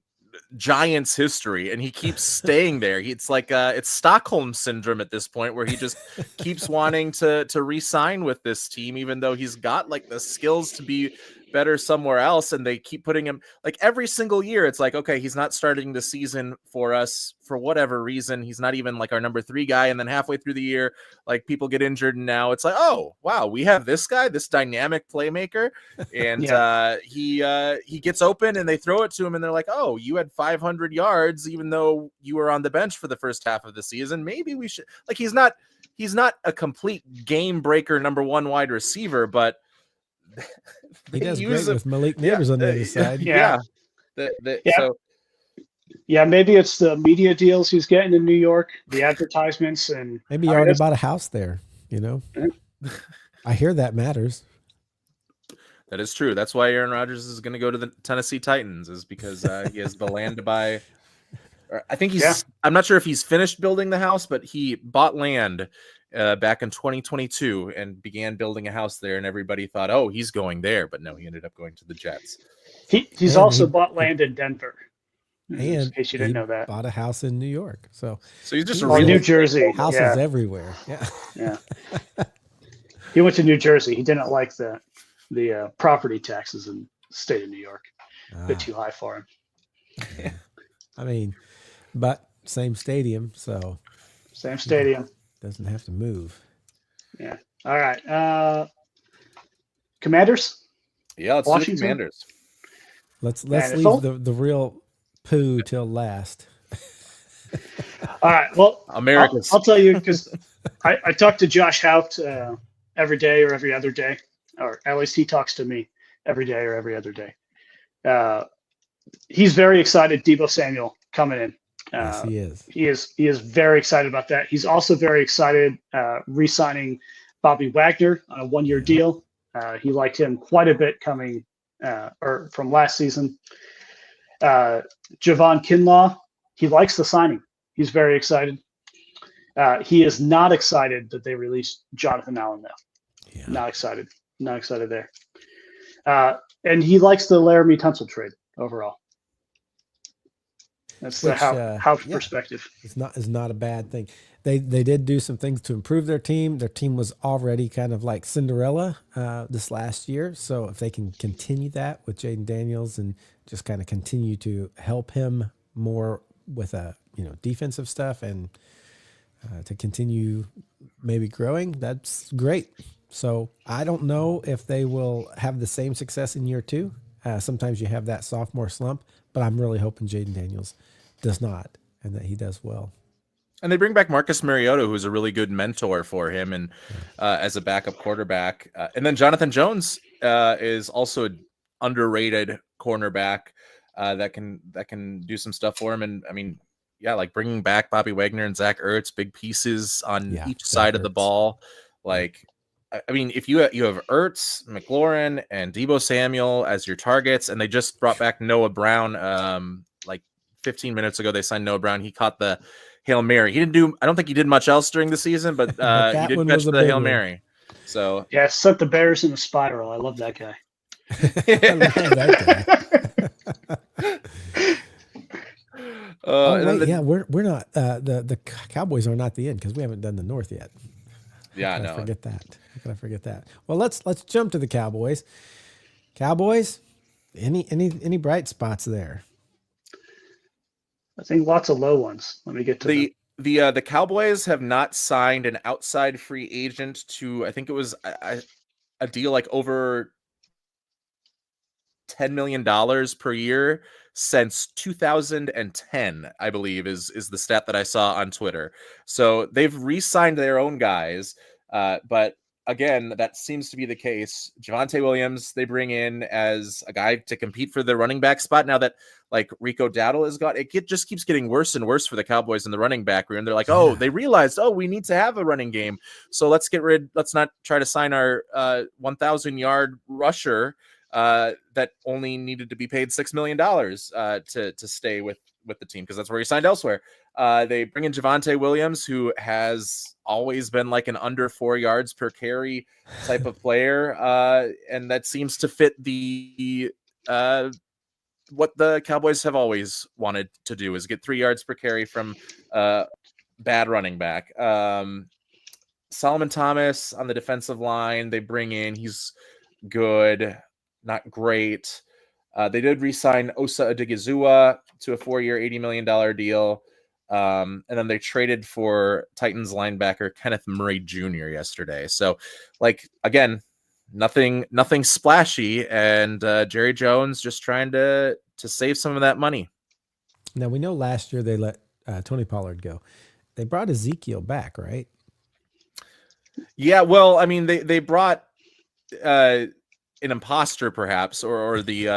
Giants history, and he keeps staying there. It's like it's Stockholm syndrome at this point, where he just keeps wanting to re-sign with this team, even though he's got like the skills to be better somewhere else, and they keep putting him like every single year. It's like, okay, he's not starting the season for us for whatever reason. He's not even like our number 3 guy, and then halfway through the year, like people get injured, and now it's like, oh wow, we have this guy, this dynamic playmaker, and he gets open and they throw it to him, and they're like, oh, you had 500 yards even though you were on the bench for the first half of the season. Maybe we should, like, he's not a complete game breaker number 1 wide receiver, but he does great with Malik Neighbors on the other side. So maybe it's the media deals he's getting in New York, the advertisements, and maybe he already bought a house there. You know, I hear that matters. That is true. That's why Aaron Rodgers is going to go to the Tennessee Titans, is because he has the land to buy. I think I'm not sure if he's finished building the house, but he bought land back in 2022 and began building a house there, and everybody thought, oh, he's going there, but no, he ended up going to the Jets. He's also bought land in Denver. And in case you didn't know that, bought a house in New York. So he's just New Jersey. Houses everywhere. Yeah. He went to New Jersey. He didn't like the property taxes in the state of New York. A bit too high for him. I mean, but same stadium, so same stadium. Doesn't have to move. Yeah. All right. Commanders? Yeah, let's do the Commanders. Let's leave the real poo till last. All right. Well, America's. I'll tell you, because I talk to Josh Haupt every day or every other day, or at least he talks to me every day or every other day. He's very excited. Deebo Samuel coming in. Yes, he is. He is very excited about that. He's also very excited re-signing Bobby Wagner on a 1-year deal. He liked him quite a bit coming or from last season. Javon Kinlaw, he likes the signing. He's very excited. He is not excited that they released Jonathan Allen, though. Yeah. Not excited. Not excited there. And he likes the Laramie Tunsil trade overall. That's the Haupt perspective. It's not a bad thing. They did do some things to improve their team. Their team was already kind of like Cinderella this last year. So if they can continue that with Jaden Daniels and just kind of continue to help him more with defensive stuff and to continue maybe growing, that's great. So I don't know if they will have the same success in year 2. Sometimes you have that sophomore slump, but I'm really hoping Jaden Daniels does not and that he does well. And they bring back Marcus Mariota, who's a really good mentor for him and as a backup quarterback. And then Jonathan Jones is also an underrated cornerback that can do some stuff for him. And I mean, like bringing back Bobby Wagner and Zach Ertz, big pieces on each side of the ball. Like, I mean, if you have Ertz, McLaurin, and Deebo Samuel as your targets, and they just brought back Noah Brown, like 15 minutes ago, they signed Noah Brown. He caught the Hail Mary. I don't think he did much else during the season, but, But he that did one catch was a the big Hail one. Mary. So Yeah, set the Bears in a spiral. I love that guy. I love that guy. and wait, then yeah, we're not the Cowboys are not the end because we haven't done the North yet. yeah, How could no. I forget that? How could I forget that? Well, let's jump to the Cowboys. Cowboys, any bright spots there? I think lots of low ones. Let me get to them. The Cowboys have not signed an outside free agent to, I think it was a deal like over $10 million per year since 2010, I believe is the stat that I saw on Twitter. So they've re-signed their own guys, but again, that seems to be the case. Javonte Williams, they bring in as a guy to compete for the running back spot. Now that like Rico Dowdle has got, just keeps getting worse and worse for the Cowboys in the running back room. They're like, oh, they realized, we need to have a running game. So let's not try to sign our 1,000 yard rusher that only needed to be paid $6 million to stay with the team because that's where he signed elsewhere. They bring in Javonte Williams, who has always been like an under 4 yards per carry type of player, and that seems to fit the what the Cowboys have always wanted to do is get 3 yards per carry from bad running back. Solomon Thomas on the defensive line, they bring in, he's good, not great. They did re-sign Osa Odigizua to a 4-year, $80 million deal. And then they traded for Titans linebacker Kenneth Murray Jr. yesterday. So, like, again, nothing splashy. And Jerry Jones just trying to save some of that money. Now, we know last year they let Tony Pollard go. They brought Ezekiel back, right? Yeah, well, I mean, they brought an imposter, perhaps, or the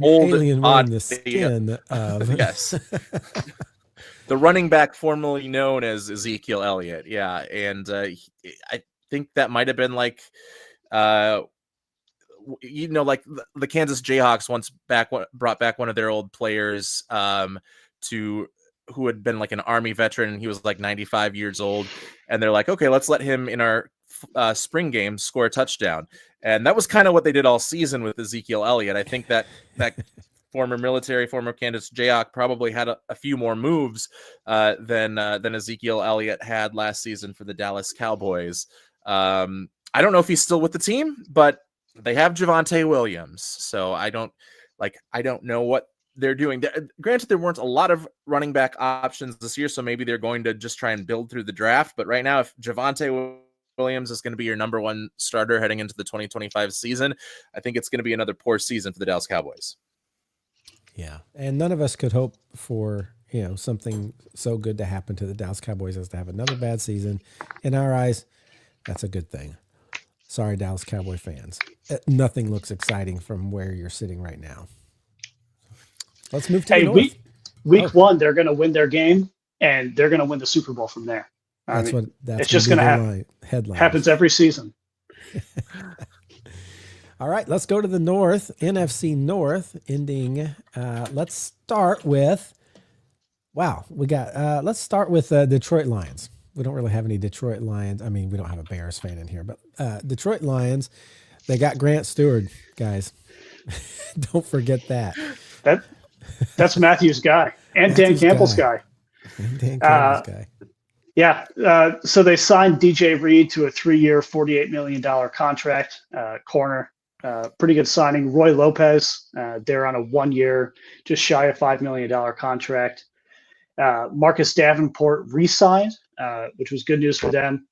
old alien wearing the skin of yes, the running back formerly known as Ezekiel Elliott. Yeah, and I think that might have been like, like the Kansas Jayhawks once brought back one of their old players who had been like an Army veteran, and he was like 95 years old, and they're like, okay, let's let him in our spring game score a touchdown. And that was kind of what they did all season with Ezekiel Elliott. I think that former Kansas Jayhawk probably had a few more moves than Ezekiel Elliott had last season for the Dallas Cowboys. I don't know if he's still with the team, but they have Javonte Williams. So I don't know what they're doing. Granted, there weren't a lot of running back options this year, so maybe they're going to just try and build through the draft. But right now, if Javonte Williams is going to be your number one starter heading into the 2025 season, I think it's going to be another poor season for the Dallas Cowboys. Yeah, and none of us could hope for something so good to happen to the Dallas Cowboys as to have another bad season. In our eyes, that's a good thing. Sorry, Dallas Cowboy fans. Nothing looks exciting from where you're sitting right now. Let's move to the North. Week 1, they're going to win their game, and they're going to win the Super Bowl from there. That's it's just going to happen. Happens every season. All right, let's go to the North, NFC North, ending. Let's start with, let's start with Detroit Lions. We don't really have any Detroit Lions. I mean, we don't have a Bears fan in here, but Detroit Lions, they got Grant Stewart, guys. Don't forget that. That's Matthew's guy and Dan Campbell's guy. And Dan Campbell's guy. Yeah. So they signed DJ Reed to a 3-year, $48 million contract, corner. Pretty good signing. Roy Lopez, they're on a 1-year, just shy of $5 million contract. Marcus Davenport re-signed, which was good news for them.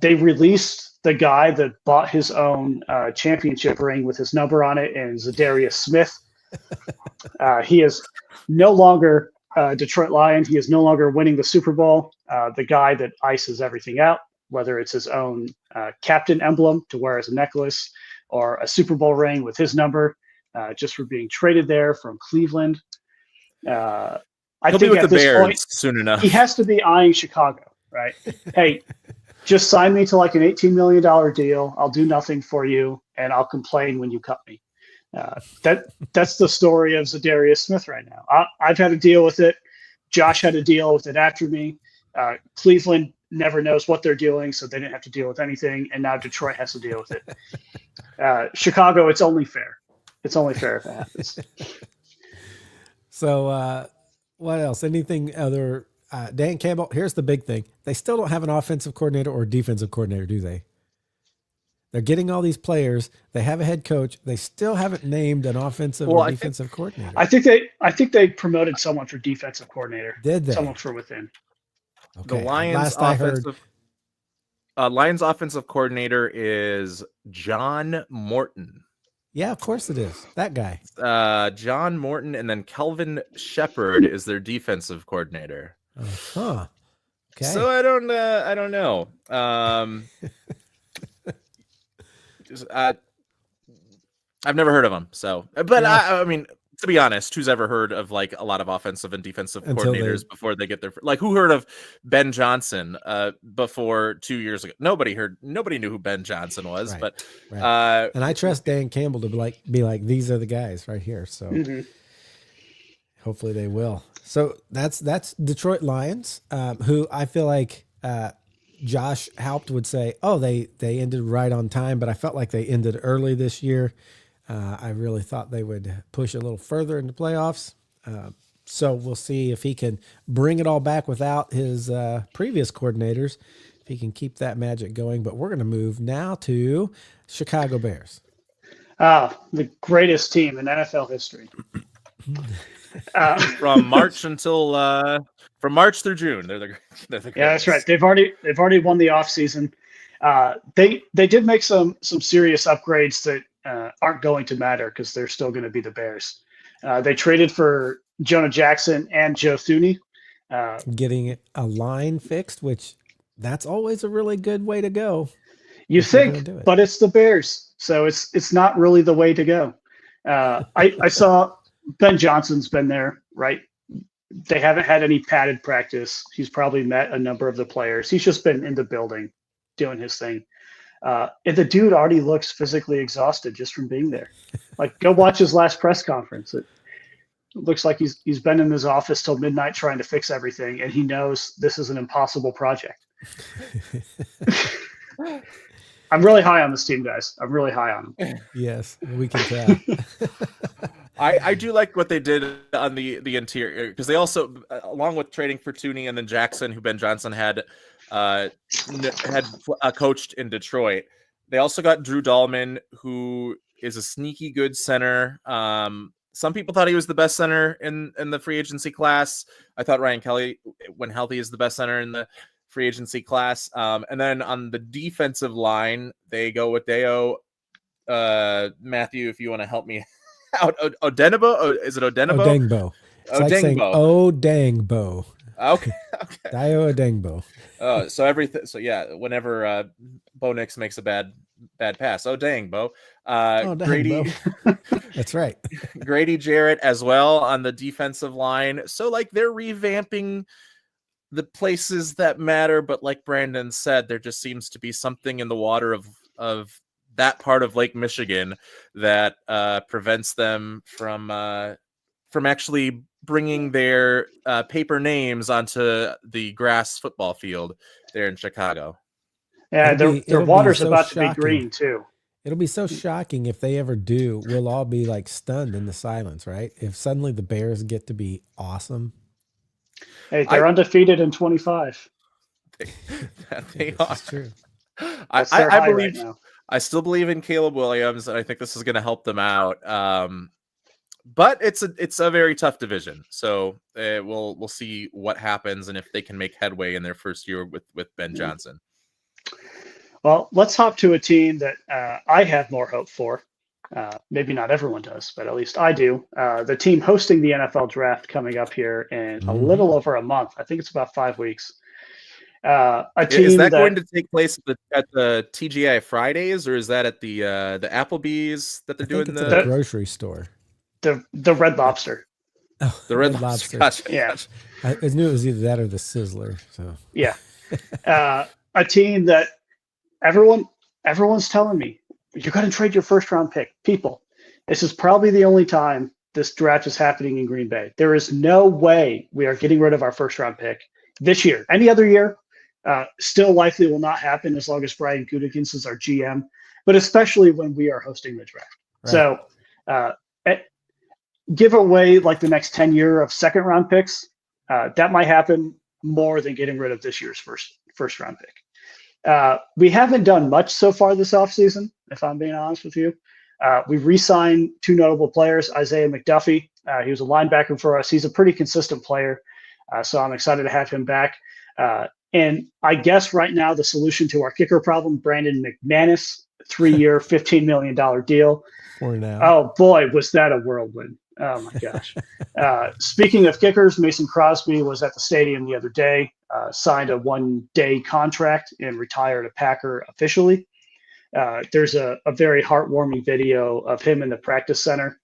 They released the guy that bought his own championship ring with his number on it, and Zadarius Smith. He is no longer Detroit Lion. He is no longer winning the Super Bowl. The guy that ices everything out, whether it's his own captain emblem to wear as a necklace or a Super Bowl ring with his number, just for being traded there from Cleveland. I He'll think be with at the this Bears point, soon enough. He has to be eyeing Chicago, right? Hey, just sign me to like an $18 million deal. I'll do nothing for you, and I'll complain when you cut me. That's the story of Zadarius Smith right now. I've had to deal with it. Josh had to deal with it after me. Cleveland never knows what they're doing, so they didn't have to deal with anything, and now Detroit has to deal with it. Chicago, it's only fair. It's only fair if it happens. So what else? Anything other? Dan Campbell, here's the big thing. They still don't have an offensive coordinator or defensive coordinator, do they? They're getting all these players. They have a head coach. They still haven't named an offensive or defensive coordinator. I think they promoted someone for defensive coordinator. Did they? Someone from within. Okay. The Lions offensive coordinator is John Morton. Yeah, of course it is. That guy. John Morton, and then Kelvin Shepard is their defensive coordinator. Okay. So I don't know. I've never heard of him. So, but yeah. I mean, to be honest, who's ever heard of like a lot of offensive and defensive coordinators before they get their, like, who heard of Ben Johnson before 2 years ago? Nobody knew who Ben Johnson was, right. but right. And I trust Dan Campbell to be like, these are the guys right here. So hopefully they will. So that's Detroit Lions, who I feel like Josh Haupt would say, oh, they ended right on time, but I felt like they ended early this year. I really thought they would push a little further into playoffs. So we'll see if he can bring it all back without his previous coordinators, if he can keep that magic going. But we're going to move now to Chicago Bears. The greatest team in NFL history. From March from March through June, they're the greatest. Yeah, that's right. They've already won the offseason. They did make some serious upgrades that aren't going to matter because they're still going to be the Bears. They traded for Jonah Jackson and Joe Thuney. Getting a line fixed, which that's always a really good way to go. You think, but it's the Bears, so it's not really the way to go. I saw Ben Johnson's been there, right? They haven't had any padded practice. He's probably met a number of the players. He's just been in the building doing his thing. And the dude already looks physically exhausted just from being there. Like, go watch his last press conference. It looks like he's been in his office till midnight trying to fix everything, and he knows this is an impossible project. I'm really high on this team, guys. I'm really high on them. Yes, we can tell. I do like what they did on the interior, because they also, along with trading for Thuney and then Jackson, who Ben Johnson had coached in Detroit, they also got Drew Dahlman, who is a sneaky good center. Some people thought he was the best center in the free agency class. I thought Ryan Kelly, when healthy, is the best center in the free agency class. And then on the defensive line, they go with Deo. Matthew, if you want to help me out. Odenigbo? Is it Odenigbo? Odengbo. It's like saying Odengbo. Okay. Dio Odengbo. So everything. So yeah, whenever Bo Nix makes a bad pass, Bo. Grady. That's right. Grady Jarrett as well on the defensive line. So like they're revamping the places that matter, but like Brandon said, there just seems to be something in the water of that part of Lake Michigan that prevents them from actually bringing their paper names onto the grass football field there in Chicago. Yeah, their water's about to be green too. It'll be so shocking if they ever do. We'll all be like stunned in the silence, right? If suddenly the Bears get to be awesome. Hey, they're undefeated in 25. They are. That's true. I believe. Right, I still believe in Caleb Williams, and I think this is going to help them out. But it's a very tough division, so we'll see what happens and if they can make headway in their first year with Ben Johnson. Well, let's hop to a team that I have more hope for. Maybe not everyone does, but at least I do. The team hosting the NFL draft coming up here in a little over a month. I think it's about 5 weeks. A team is that going to take place at the TGI Fridays, or is that at the Applebee's that they're doing the grocery store? The Red Lobster. Oh, the Red Lobster. Gotcha. Yeah, I knew it was either that or the Sizzler. So yeah, a team that everyone's telling me you're going to trade your first round pick. People, this is probably the only time this draft is happening in Green Bay. There is no way we are getting rid of our first round pick this year. Any other year, still likely will not happen as long as Brian Gutekunst is our GM, but especially when we are hosting the draft. Right. So give away like the next 10 year of second round picks. That might happen more than getting rid of this year's first round pick. We haven't done much so far this offseason, if I'm being honest with you. We re-signed two notable players, Isaiah McDuffie. He was a linebacker for us. He's a pretty consistent player, so I'm excited to have him back. And I guess right now the solution to our kicker problem, Brandon McManus, 3-year, $15 million deal. For now. Oh, boy, was that a whirlwind. Oh, my gosh. Speaking of kickers, Mason Crosby was at the stadium the other day, signed a 1-day contract and retired a Packer officially. There's a very heartwarming video of him in the practice center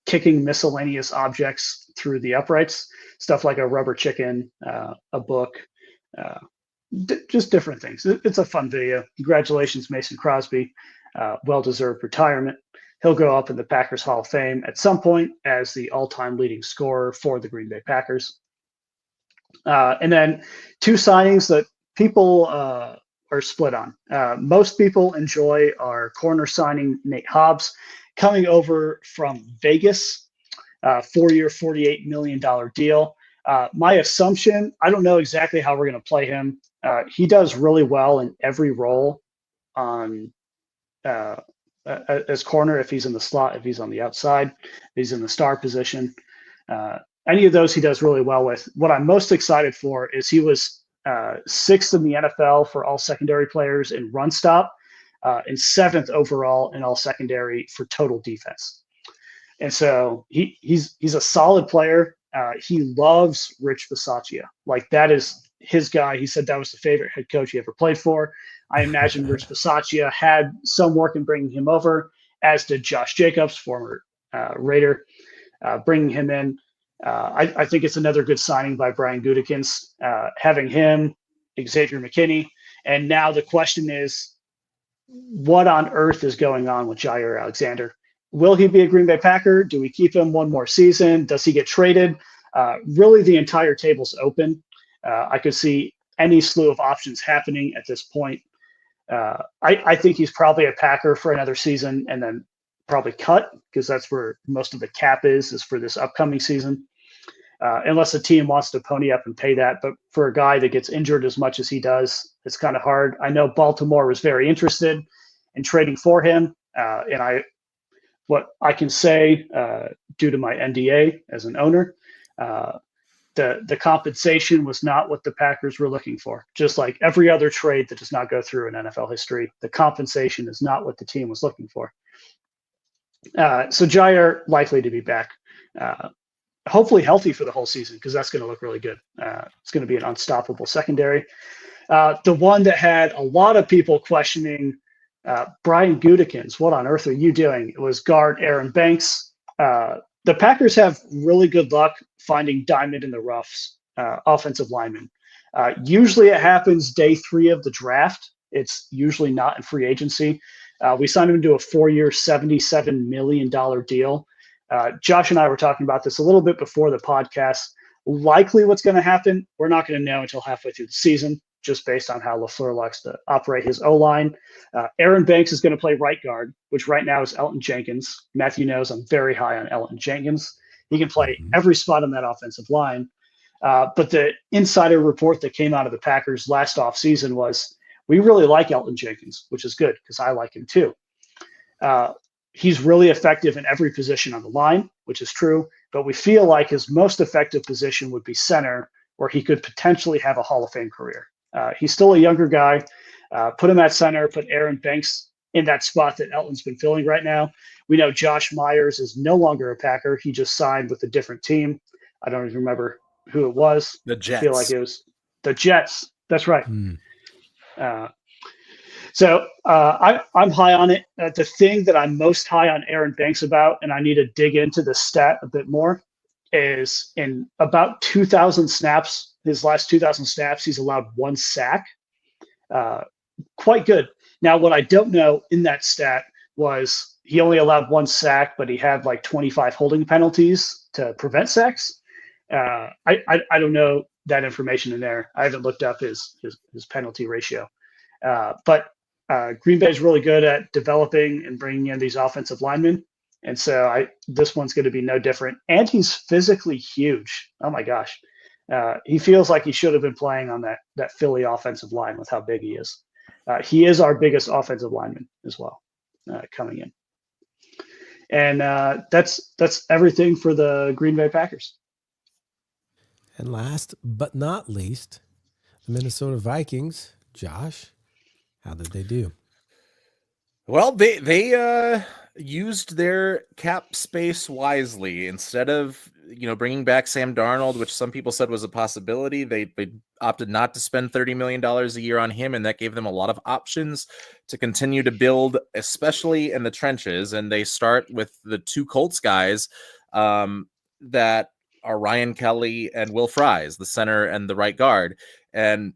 kicking miscellaneous objects through the uprights, stuff like a rubber chicken, a book, just different things. It's a fun video. Congratulations, Mason Crosby. Well-deserved retirement. He'll go up in the Packers Hall of Fame at some point as the all-time leading scorer for the Green Bay Packers. And then two signings that people are split on. Most people enjoy our corner signing, Nate Hobbs, coming over from Vegas, 4-year, $48 million deal. My assumption, I don't know exactly how we're going to play him. He does really well in every role on as corner, if he's in the slot, if he's on the outside, if he's in the star position. Any of those he does really well with. What I'm most excited for is he was 6th in the NFL for all secondary players in run stop, and 7th overall in all secondary for total defense. And so he's a solid player. He loves Rich Bisaccia. Like, that is his guy. He said that was the favorite head coach he ever played for. I imagine Rich Bisaccia had some work in bringing him over, as did Josh Jacobs, former Raider, bringing him in. I think it's another good signing by Brian Gutekunst, having him, Xavier McKinney. And now the question is, what on earth is going on with Jair Alexander? Will he be a Green Bay Packer? Do we keep him one more season? Does he get traded? Really, the entire table's open. I could see any slew of options happening at this point. I think he's probably a Packer for another season and then probably cut, because that's where most of the cap is for this upcoming season. Unless the team wants to pony up and pay that. But for a guy that gets injured as much as he does, it's kind of hard. I know Baltimore was very interested in trading for him. And what I can say, due to my NDA as an owner, the compensation was not what the Packers were looking for. Just like every other trade that does not go through in NFL history, the compensation is not what the team was looking for. So Jair likely to be back, hopefully healthy for the whole season, because that's going to look really good. It's going to be an unstoppable secondary. The one that had a lot of people questioning, Brian Gutekunst, what on earth are you doing? It was guard Aaron Banks. The Packers have really good luck finding diamond in the roughs, offensive linemen. Usually it happens day 3 of the draft. It's usually not in free agency. We signed him to a 4-year, $77 million deal. Josh and I were talking about this a little bit before the podcast. Likely what's going to happen, we're not going to know until halfway through the season, just based on how LaFleur likes to operate his O-line. Aaron Banks is going to play right guard, which right now is Elton Jenkins. Matthew knows I'm very high on Elton Jenkins. He can play every spot on that offensive line. But the insider report that came out of the Packers last offseason was, we really like Elton Jenkins, which is good because I like him too. He's really effective in every position on the line, which is true. But we feel like his most effective position would be center, where he could potentially have a Hall of Fame career. He's still a younger guy. Put him at center, put Aaron Banks in that spot that Elton's been filling right now. We know Josh Myers is no longer a Packer. He just signed with a different team. I don't even remember who it was. The Jets. I feel like it was the Jets. That's right. So I'm high on it. The thing that I'm most high on Aaron Banks about, and I need to dig into the stat a bit more, is in about 2,000 snaps, his last 2,000 snaps, he's allowed 1 sack. Quite good. Now, what I don't know in that stat was he only allowed 1 sack, but he had like 25 holding penalties to prevent sacks. I don't know that information in there. I haven't looked up his penalty ratio. But Green Bay is really good at developing and bringing in these offensive linemen. And so this one's going to be no different. And he's physically huge. Oh my gosh. He feels like he should have been playing on that Philly offensive line with how big he is. He is our biggest offensive lineman as well, coming in. And that's everything for the Green Bay Packers. And last but not least, the Minnesota Vikings. Josh, how did they do? Well, they used their cap space wisely. Instead of bringing back Sam Darnold, which some people said was a possibility, they opted not to spend $30 million a year on him, and that gave them a lot of options to continue to build, especially in the trenches. And they start with the 2 Colts guys that are Ryan Kelly and Will Fries, the center and the right guard. And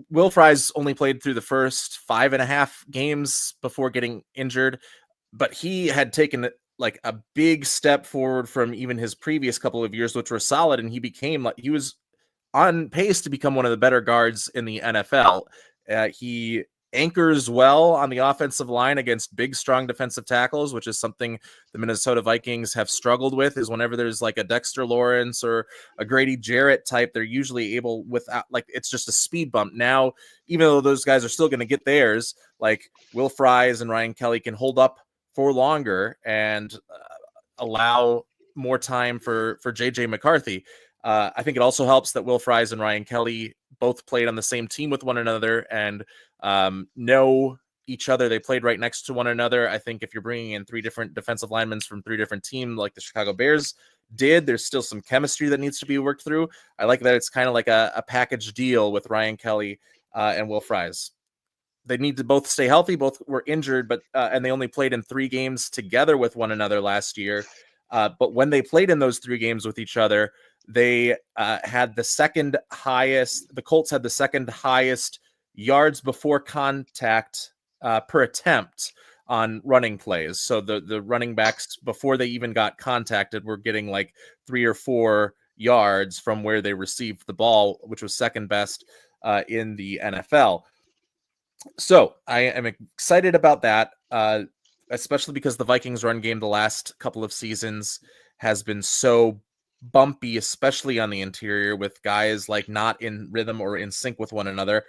Will Fries only played through the first 5.5 games before getting injured, but he had taken like a big step forward from even his previous couple of years, which were solid. And he was on pace to become one of the better guards in the NFL. He anchors well on the offensive line against big, strong defensive tackles, which is something the Minnesota Vikings have struggled with, is whenever there's like a Dexter Lawrence or a Grady Jarrett type, they're usually able without, like, it's just a speed bump. Now, even though those guys are still going to get theirs, like Will Fries and Ryan Kelly can hold up for longer and allow more time for JJ McCarthy. I think it also helps that Will Fries and Ryan Kelly both played on the same team with one another and know each other. They played right next to one another. I think if you're bringing in 3 different defensive linemen from 3 different teams like the Chicago Bears did, there's still some chemistry that needs to be worked through. I like that it's kind of like a package deal with Ryan Kelly and Will Fries. They need to both stay healthy. Both were injured, but and they only played in 3 games together with one another last year. But when they played in those 3 games with each other, they had the second highest. The Colts had the second highest yards before contact per attempt on running plays. So the running backs, before they even got contacted, were getting like 3 or 4 yards from where they received the ball, which was second best in the NFL. So I am excited about that, especially because the Vikings run game the last couple of seasons has been so bumpy, especially on the interior, with guys like not in rhythm or in sync with one another.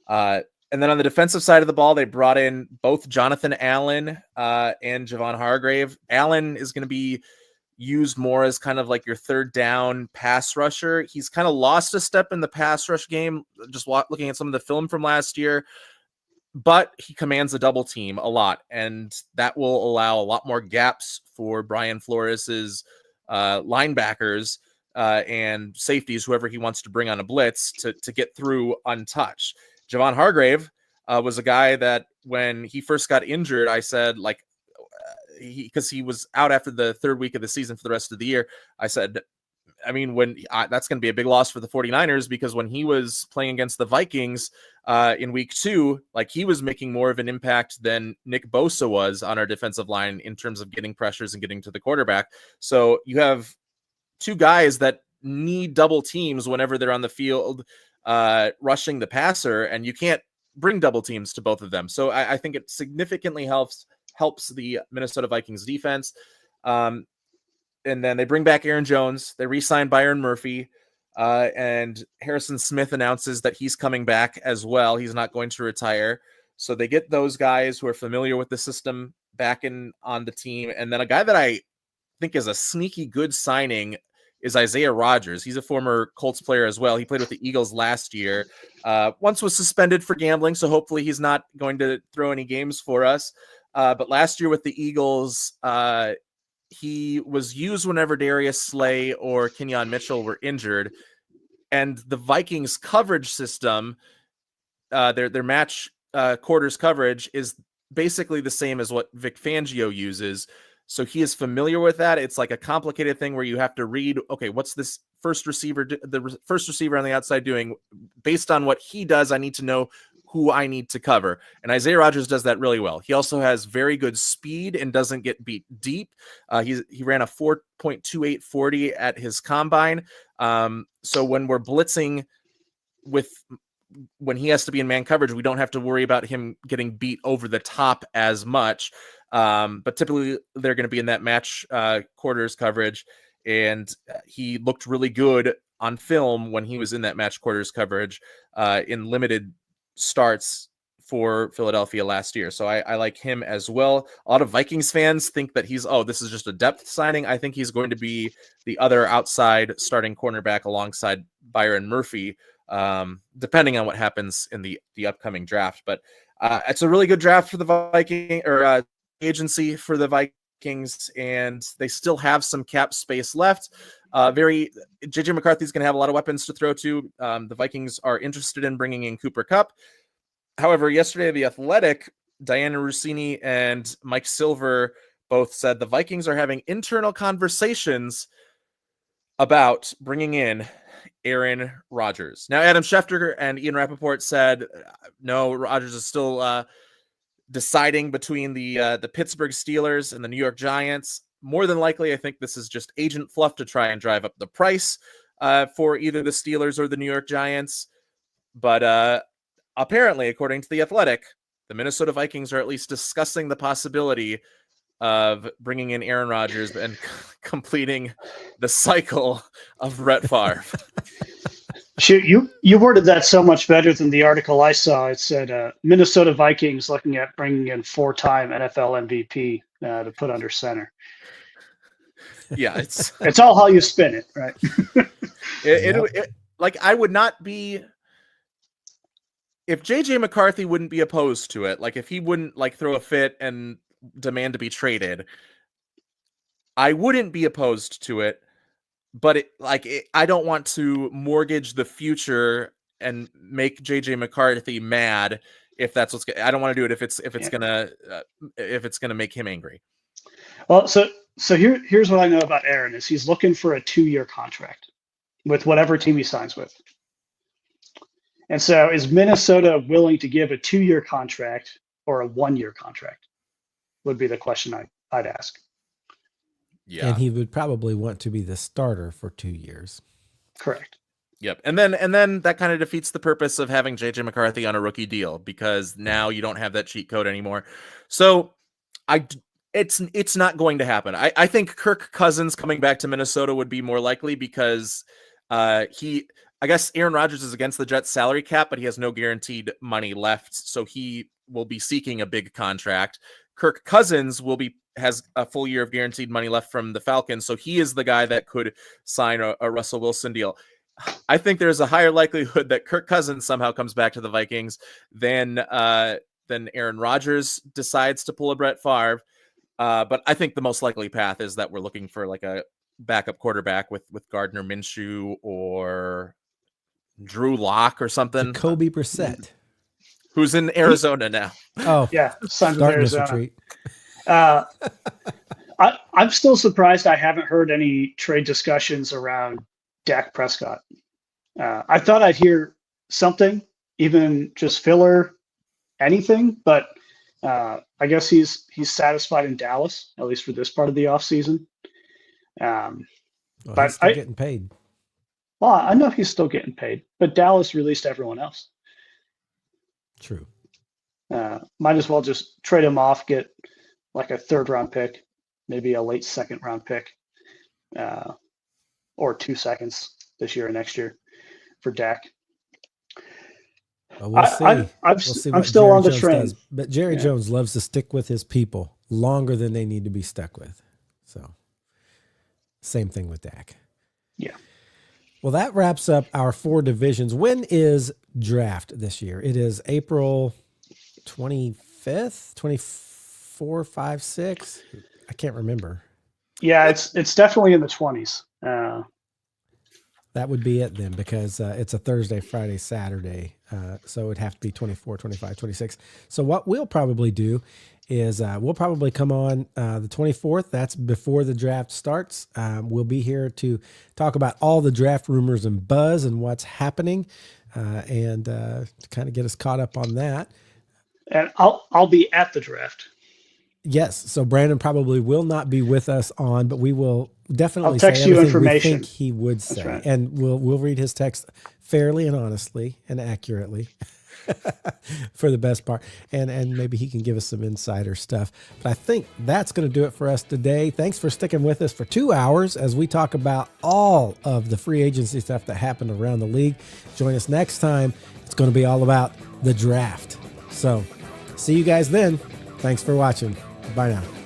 And then on the defensive side of the ball, they brought in both Jonathan Allen and Javon Hargrave. Allen is going to be used more as kind of like your third down pass rusher. He's kind of lost a step in the pass rush game, just looking at some of the film from last year, but he commands a double team a lot, and that will allow a lot more gaps for Brian Flores's linebackers and safeties, whoever he wants to bring on a blitz, to get through untouched. Javon Hargrave was a guy that when he first got injured, I said, like, because he was out after the 3rd week of the season for the rest of the year, I said, I mean, that's going to be a big loss for the 49ers, because when he was playing against the Vikings in week 2, like, he was making more of an impact than Nick Bosa was on our defensive line in terms of getting pressures and getting to the quarterback. So you have 2 guys that need double teams whenever they're on the field rushing the passer, and you can't bring double teams to both of them. So I think it significantly helps the Minnesota Vikings defense. And then they bring back Aaron Jones. They re-signed Byron Murphy, and Harrison Smith announces that he's coming back as well. He's not going to retire. So they get those guys who are familiar with the system back on the team. And then a guy that I think is a sneaky good signing is Isaiah Rodgers. He's a former Colts player as well. He played with the Eagles last year. Once was suspended for gambling, so hopefully he's not going to throw any games for us. But last year with the Eagles, he was used whenever Darius Slay or Kenyon Mitchell were injured. And the Vikings coverage system, their match quarters coverage, is basically the same as what Vic Fangio uses. So he is familiar with that. It's like a complicated thing where you have to read, okay, what's this the first receiver on the outside doing? Based on what he does, I need to know who I need to cover. And Isaiah Rodgers does that really well. He also has very good speed and doesn't get beat deep. He ran a 4.28 40 at his combine. So when we're blitzing when he has to be in man coverage, we don't have to worry about him getting beat over the top as much. But typically they're going to be in that match quarters coverage. And he looked really good on film when he was in that match quarters coverage in limited starts for Philadelphia last year. So I like him as well. A lot of Vikings fans think that this is just a depth signing. I think he's going to be the other outside starting cornerback alongside Byron Murphy, depending on what happens in the upcoming draft. But it's a really good draft for the Viking or agency for the Vikings, and they still have some cap space left. JJ McCarthy's going to have a lot of weapons to throw to. The Vikings are interested in bringing in Cooper Kupp. However, yesterday, The Athletic, Diana Rossini and Mike Silver both said the Vikings are having internal conversations about bringing in Aaron Rodgers. Now, Adam Schefter and Ian Rappaport said, no, Rodgers is still deciding between the Pittsburgh Steelers and the New York Giants. More than likely, I think this is just agent fluff to try and drive up the price for either the Steelers or the New York Giants. But apparently, according to The Athletic, the Minnesota Vikings are at least discussing the possibility of bringing in Aaron Rodgers and completing the cycle of Brett Favre. Shoot, you worded that so much better than the article I saw. It said Minnesota Vikings looking at bringing in 4-time NFL MVP to put under center. Yeah, it's all how you spin it, right? I would not be. If JJ McCarthy wouldn't be opposed to it, like if he wouldn't throw a fit and demand to be traded, I wouldn't be opposed to it. But I don't want to mortgage the future and make JJ McCarthy mad if that's I don't want to do it if it's gonna make him angry. Well, so here's what I know about Aaron is he's looking for a 2-year contract with whatever team he signs with. And so is Minnesota willing to give a 2-year contract or a 1-year contract would be the question I'd ask. Yeah. And he would probably want to be the starter for 2 years. Correct. Yep. And then that kind of defeats the purpose of having JJ McCarthy on a rookie deal because now you don't have that cheat code anymore. So it's not going to happen. I think Kirk Cousins coming back to Minnesota would be more likely because I guess Aaron Rodgers is against the Jets salary cap, but he has no guaranteed money left. So he will be seeking a big contract. Kirk Cousins has a full year of guaranteed money left from the Falcons. So he is the guy that could sign a Russell Wilson deal. I think there's a higher likelihood that Kirk Cousins somehow comes back to the Vikings than Aaron Rodgers decides to pull a Brett Favre. But I think the most likely path is that we're looking for a backup quarterback with Gardner Minshew or Drew Lock or something. Jacoby Brissett, who's in Arizona now. Oh, yeah, Sons of Arizona. Retreat. I'm still surprised I haven't heard any trade discussions around Dak Prescott. I thought I'd hear something, even just filler, anything, but I guess he's satisfied in Dallas, at least for this part of the offseason. But he's still getting paid. Well, I know he's still getting paid, but Dallas released everyone else. True. Might as well just trade him off, get like a 3rd-round pick, maybe a late 2nd-round pick, or 2 seconds this year or next year for Dak. Well, we'll see. I'm still Jerry on the Jones train. does. But Jerry Jones loves to stick with his people longer than they need to be stuck with. So, same thing with Dak. Yeah. Well, that wraps up our 4 divisions. When is draft this year? It is April 25th, 24, 5, 6. I can't remember. Yeah, it's definitely in the 20s. That would be it then, because it's a Thursday, Friday, Saturday. So it'd have to be 24, 25, 26. So what we'll probably do is we'll probably come on the 24th. That's before the draft starts. We'll be here to talk about all the draft rumors and buzz and what's happening. and to kind of get us caught up on that. And I'll be at the draft. Yes. So Brandon probably will not be with us on, but we will definitely I'll text say you everything we information. think he would say. right. And we'll read his text fairly and honestly and accurately for the best part. And maybe he can give us some insider stuff. But I think that's going to do it for us today. Thanks for sticking with us for 2 hours as we talk about all of the free agency stuff that happened around the league. Join us next time. It's going to be all about the draft. So see you guys then. Thanks for watching. Bye now.